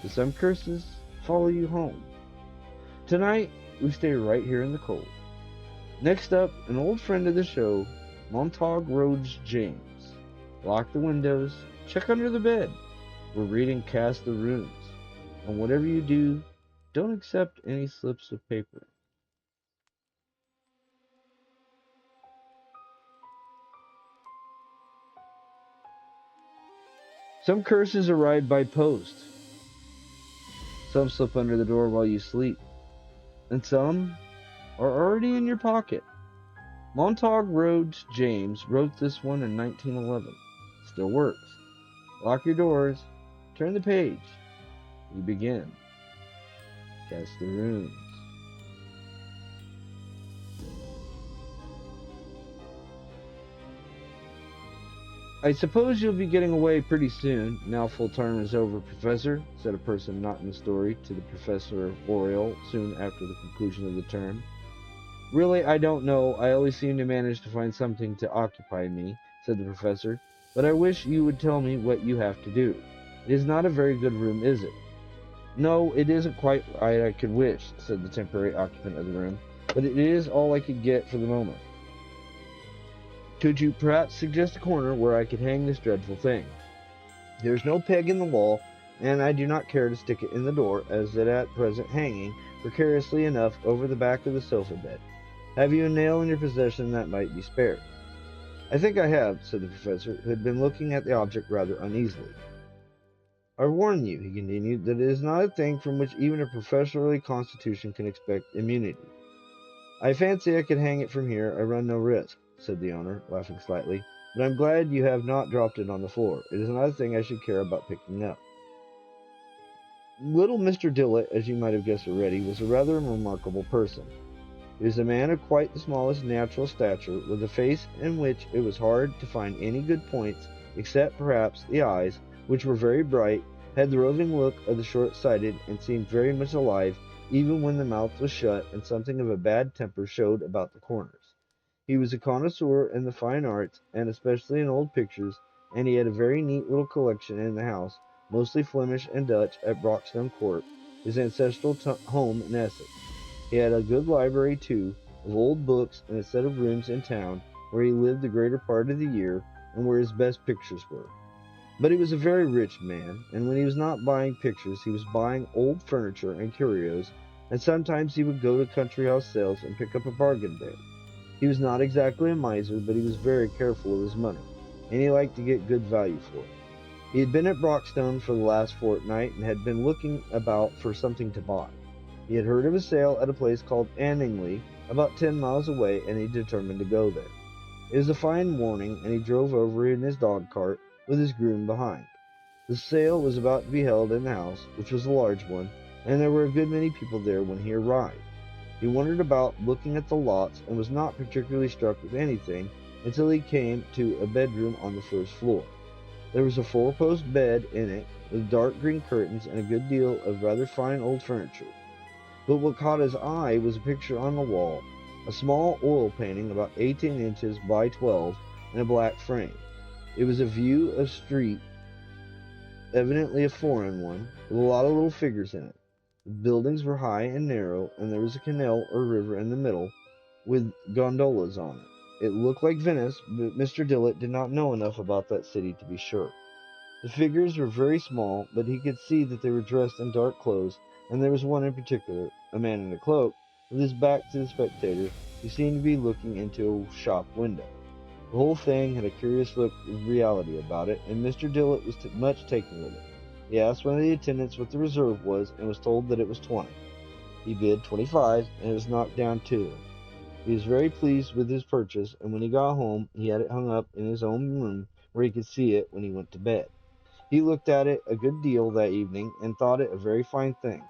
But some curses follow you home. Tonight, we stay right here in the cold. Next up, an old friend of the show, Montague Rhodes James. Lock the windows, check under the bed. We're reading Cast the Runes. And whatever you do, don't accept any slips of paper. Some curses arrive by post. Some slip under the door while you sleep. And some are already in your pocket. Montague Rhodes James wrote this one in 1911. Still works. Lock your doors. Turn the page. We begin. Cast the runes. I suppose you'll be getting away pretty soon. Now full term is over, Professor, said a person not in the story to the Professor of Oriel soon after the conclusion of the term. Really, I don't know. I always seem to manage to find something to occupy me, said the Professor, but I wish you would tell me what you have to do. It is not a very good room, is it? No, it isn't quite what I could wish, said the temporary occupant of the room, but it is all I could get for the moment. Could you perhaps suggest a corner where I could hang this dreadful thing? There is no peg in the wall, and I do not care to stick it in the door, as it at present hanging, precariously enough, over the back of the sofa bed. Have you a nail in your possession that might be spared? I think I have, said the Professor, who had been looking at the object rather uneasily. I warn you, he continued, that it is not a thing from which even a professional constitution can expect immunity. I fancy I could hang it from here. I run no risk, said the owner, laughing slightly, but I'm glad you have not dropped it on the floor. It is not a thing I should care about picking up. Little Mr. Dillett, as you might have guessed already, was a rather remarkable person. He was a man of quite the smallest natural stature, with a face in which it was hard to find any good points, except perhaps the eyes, which were very bright, had the roving look of the short-sighted, and seemed very much alive, even when the mouth was shut, and something of a bad temper showed about the corners. He was a connoisseur in the fine arts, and especially in old pictures, and he had a very neat little collection in the house, mostly Flemish and Dutch, at Broxton Court, his ancestral home in Essex. He had a good library, too, of old books and a set of rooms in town where he lived the greater part of the year and where his best pictures were. But he was a very rich man, and when he was not buying pictures, he was buying old furniture and curios, and sometimes he would go to country house sales and pick up a bargain there. He was not exactly a miser, but he was very careful of his money, and he liked to get good value for it. He had been at Brockstone for the last fortnight and had been looking about for something to buy. He had heard of a sale at a place called Anningley, about 10 miles away, and he determined to go there. It was a fine morning, and he drove over in his dog cart with his groom behind. The sale was about to be held in the house, which was a large one, and there were a good many people there when he arrived. He wandered about looking at the lots and was not particularly struck with anything until he came to a bedroom on the first floor. There was a four-post bed in it with dark green curtains and a good deal of rather fine old furniture. But what caught his eye was a picture on the wall, a small oil painting about 18 inches by 12 in a black frame. It was a view of street, evidently a foreign one, with a lot of little figures in it. The buildings were high and narrow, and there was a canal or river in the middle with gondolas on it. It looked like Venice, but Mr. Dillett did not know enough about that city to be sure. The figures were very small, but he could see that they were dressed in dark clothes, and there was one in particular, a man in a cloak, with his back to the spectator, who seemed to be looking into a shop window. The whole thing had a curious look of reality about it, and Mr. Dillett was much taken with it. He asked one of the attendants what the reserve was, and was told that it was 20. He bid 25, and it was knocked down to him. He was very pleased with his purchase, and when he got home, he had it hung up in his own room where he could see it when he went to bed. He looked at it a good deal that evening, and thought it a very fine thing.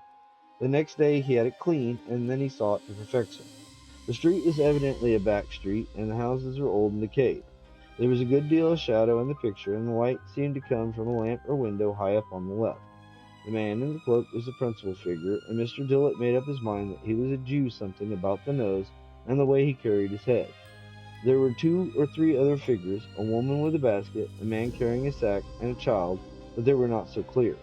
The next day he had it cleaned, and then he saw it to perfection. The street was evidently a back street, and the houses were old and decayed. There was a good deal of shadow in the picture, and the light seemed to come from a lamp or window high up on the left. The man in the cloak was the principal figure, and Mr. Dillett made up his mind that he was a Jew something about the nose and the way he carried his head. There were 2 or 3 other figures, a woman with a basket, a man carrying a sack, and a child, but they were not so clear.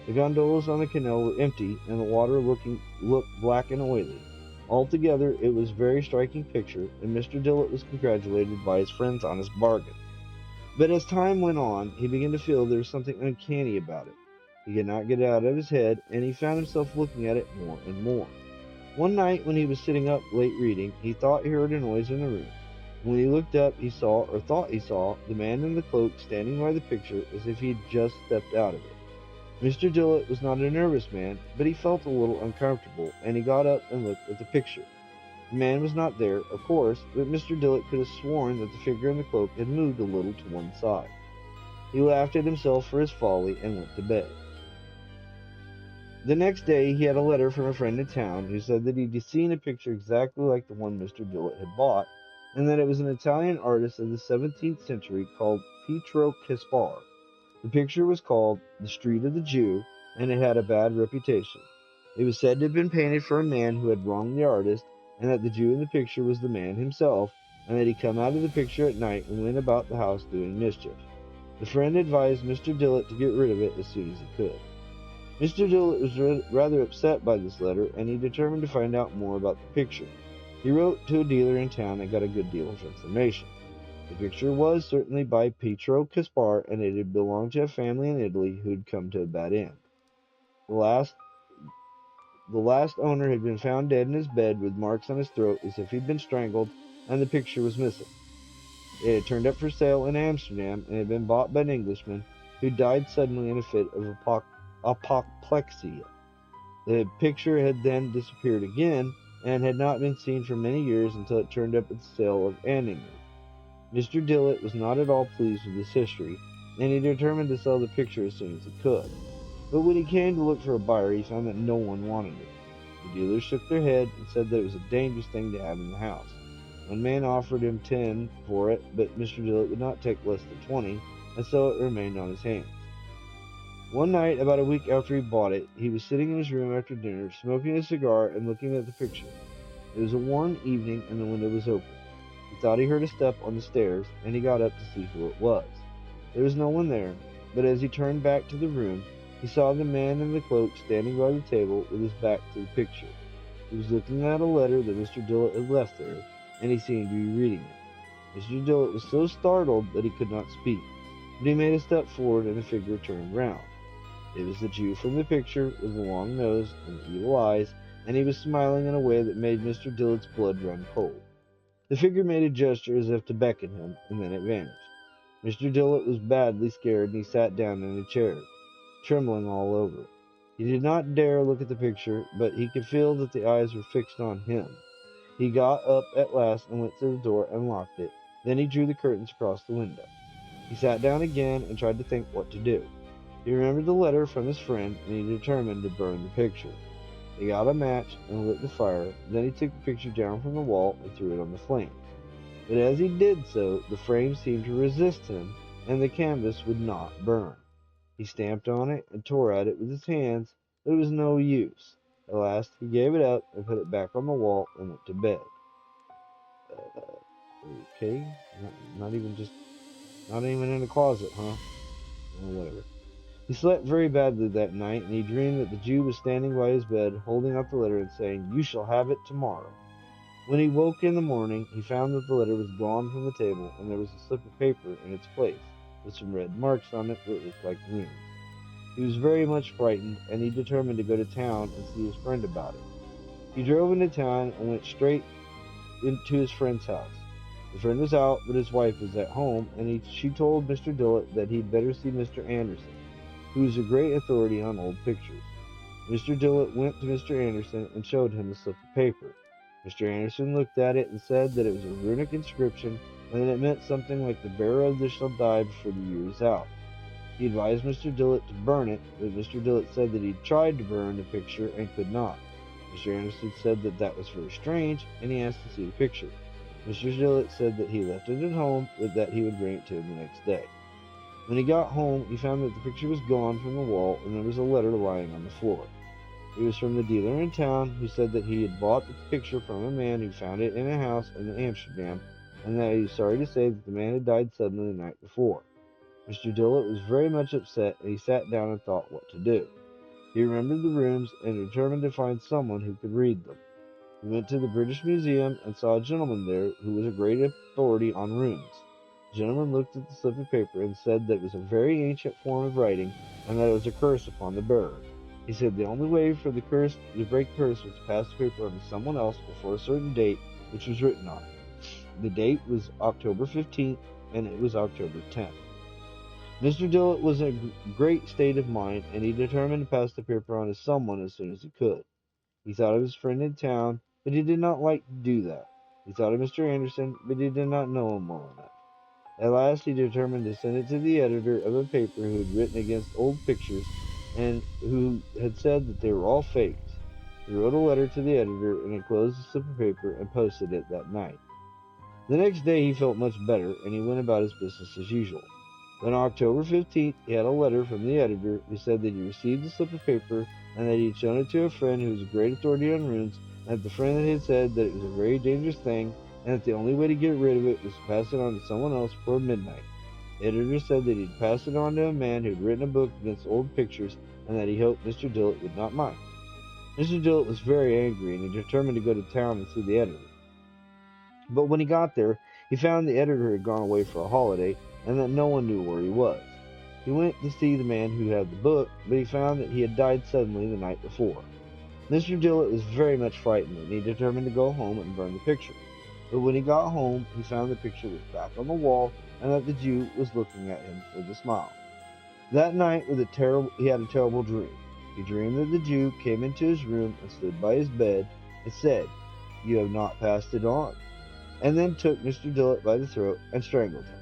The gondolas on the canal were empty, and the water looked black and oily. Altogether, it was a very striking picture, and Mr. Dillett was congratulated by his friends on his bargain. But as time went on, he began to feel there was something uncanny about it. He could not get it out of his head, and he found himself looking at it more and more. One night, when he was sitting up late reading, he thought he heard a noise in the room. When he looked up, he saw, or thought he saw, the man in the cloak standing by the picture as if he had just stepped out of it. Mr. Dillett was not a nervous man, but he felt a little uncomfortable, and he got up and looked at the picture. The man was not there, of course, but Mr. Dillett could have sworn that the figure in the cloak had moved a little to one side. He laughed at himself for his folly and went to bed. The next day he had a letter from a friend in town who said that he'd seen a picture exactly like the one Mr. Dillett had bought, and that it was an Italian artist of the 17th century called Pietro Caspar. The picture was called The Street of the Jew, and it had a bad reputation. It was said to have been painted for a man who had wronged the artist, and that the Jew in the picture was the man himself, and that he come out of the picture at night and went about the house doing mischief. The friend advised Mr. Dillett to get rid of it as soon as he could. Mr. Dillett was rather upset by this letter, and he determined to find out more about the picture. He wrote to a dealer in town and got a good deal of information. The picture was certainly by Pietro Caspar, and it had belonged to a family in Italy who had come to a bad end. The last owner had been found dead in his bed with marks on his throat as if he'd been strangled, and the picture was missing. It had turned up for sale in Amsterdam and had been bought by an Englishman who died suddenly in a fit of apoplexy. The picture had then disappeared again and had not been seen for many years until it turned up at the sale of Anningley. Mr. Dillett was not at all pleased with this history, and he determined to sell the picture as soon as he could. But when he came to look for a buyer, he found that no one wanted it. The dealers shook their heads and said that it was a dangerous thing to have in the house. One man offered him 10 for it, but Mr. Dillett would not take less than 20, and so it remained on his hands. One night, about a week after he bought it, he was sitting in his room after dinner, smoking a cigar and looking at the picture. It was a warm evening, and the window was open. He thought he heard a step on the stairs, and he got up to see who it was. There was no one there, but as he turned back to the room, he saw the man in the cloak standing by the table with his back to the picture. He was looking at a letter that Mr. Dillett had left there, and he seemed to be reading it. Mr. Dillett was so startled that he could not speak, but he made a step forward and the figure turned round. It was the Jew from the picture, with the long nose and the evil eyes, and he was smiling in a way that made Mr. Dillett's blood run cold. The figure made a gesture as if to beckon him, and then it vanished. Mr. Dillett was badly scared, and he sat down in a chair, trembling all over. He did not dare look at the picture, but he could feel that the eyes were fixed on him. He got up at last and went to the door and locked it. Then he drew the curtains across the window. He sat down again and tried to think what to do. He remembered the letter from his friend, and he determined to burn the picture. He got a match and lit the fire. Then he took the picture down from the wall and threw it on the flames. But as he did so, the frame seemed to resist him, and the canvas would not burn. He stamped on it and tore at it with his hands, but it was no use. At last he gave it up and put it back on the wall and went to bed. Okay, not even in a closet, huh? Whatever. He slept very badly that night, and he dreamed that the Jew was standing by his bed, holding out the letter and saying, "You shall have it tomorrow." When he woke in the morning, he found that the letter was gone from the table, and there was a slip of paper in its place, with some red marks on it that looked like runes. He was very much frightened, and he determined to go to town and see his friend about it. He drove into town and went straight into his friend's house. The friend was out, but his wife was at home, and she told Mr. Dillett that he'd better see Mr. Anderson, who was a great authority on old pictures. Mr. Dillett went to Mr. Anderson and showed him the slip of paper. Mr. Anderson looked at it and said that it was a runic inscription and that it meant something like the bearer of this shall die before the year is out. He advised Mr. Dillett to burn it, but Mr. Dillett said that he'd tried to burn the picture and could not. Mr. Anderson said that that was very strange, and he asked to see the picture. Mr. Dillett said that he left it at home, but that he would bring it to him the next day. When he got home, he found that the picture was gone from the wall, and there was a letter lying on the floor. It was from the dealer in town, who said that he had bought the picture from a man who found it in a house in Amsterdam, and that he was sorry to say that the man had died suddenly the night before. Mr. Dillett was very much upset, and he sat down and thought what to do. He remembered the rooms and determined to find someone who could read them. He went to the British Museum and saw a gentleman there who was a great authority on runes. The gentleman looked at the slip of paper and said that it was a very ancient form of writing and that it was a curse upon the bearer. He said the only way for the curse to break the curse was to pass the paper on to someone else before a certain date which was written on it. The date was October 15th and it was October 10th. Mr. Dillett was in a great state of mind, and he determined to pass the paper on to someone as soon as he could. He thought of his friend in town, but he did not like to do that. He thought of Mr. Anderson, but he did not know him well enough. At last he determined to send it to the editor of a paper who had written against old pictures and who had said that they were all fakes. He wrote a letter to the editor and enclosed the slip of paper and posted it that night. The next day he felt much better, and he went about his business as usual. On October 15th, he had a letter from the editor who said that he received the slip of paper and that he had shown it to a friend who was a great authority on runes, and that the friend had said that it was a very dangerous thing, and that the only way to get rid of it was to pass it on to someone else before midnight. The editor said that he'd pass it on to a man who had written a book against old pictures, and that he hoped Mr. Dillett would not mind. Mr. Dillett was very angry, and he determined to go to town and see the editor. But when he got there, he found the editor had gone away for a holiday, and that no one knew where he was. He went to see the man who had the book, but he found that he had died suddenly the night before. Mr. Dillett was very much frightened, and he determined to go home and burn the picture. But when he got home, he found the picture was back on the wall, and that the Jew was looking at him with a smile. That night he had a terrible dream. He dreamed that the Jew came into his room and stood by his bed and said, "You have not passed it on," and then took Mr. Dillett by the throat and strangled him.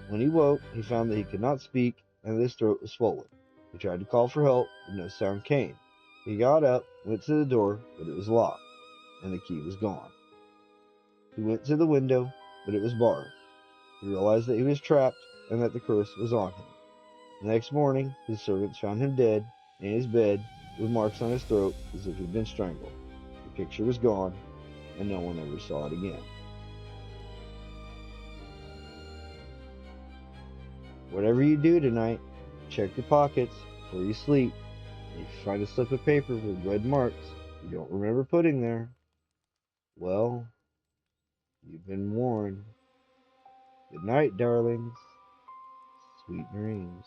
When he woke, he found that he could not speak and that his throat was swollen. He tried to call for help, but no sound came. He got up, went to the door, but it was locked, and the key was gone. He went to the window, but it was barred. He realized that he was trapped and that the curse was on him. The next morning, his servants found him dead in his bed with marks on his throat as if he'd been strangled. The picture was gone, and no one ever saw it again. Whatever you do tonight, check your pockets before you sleep. If you find a slip of paper with red marks, you don't remember putting there. Well, you've been warned. Good night, darlings. Sweet dreams.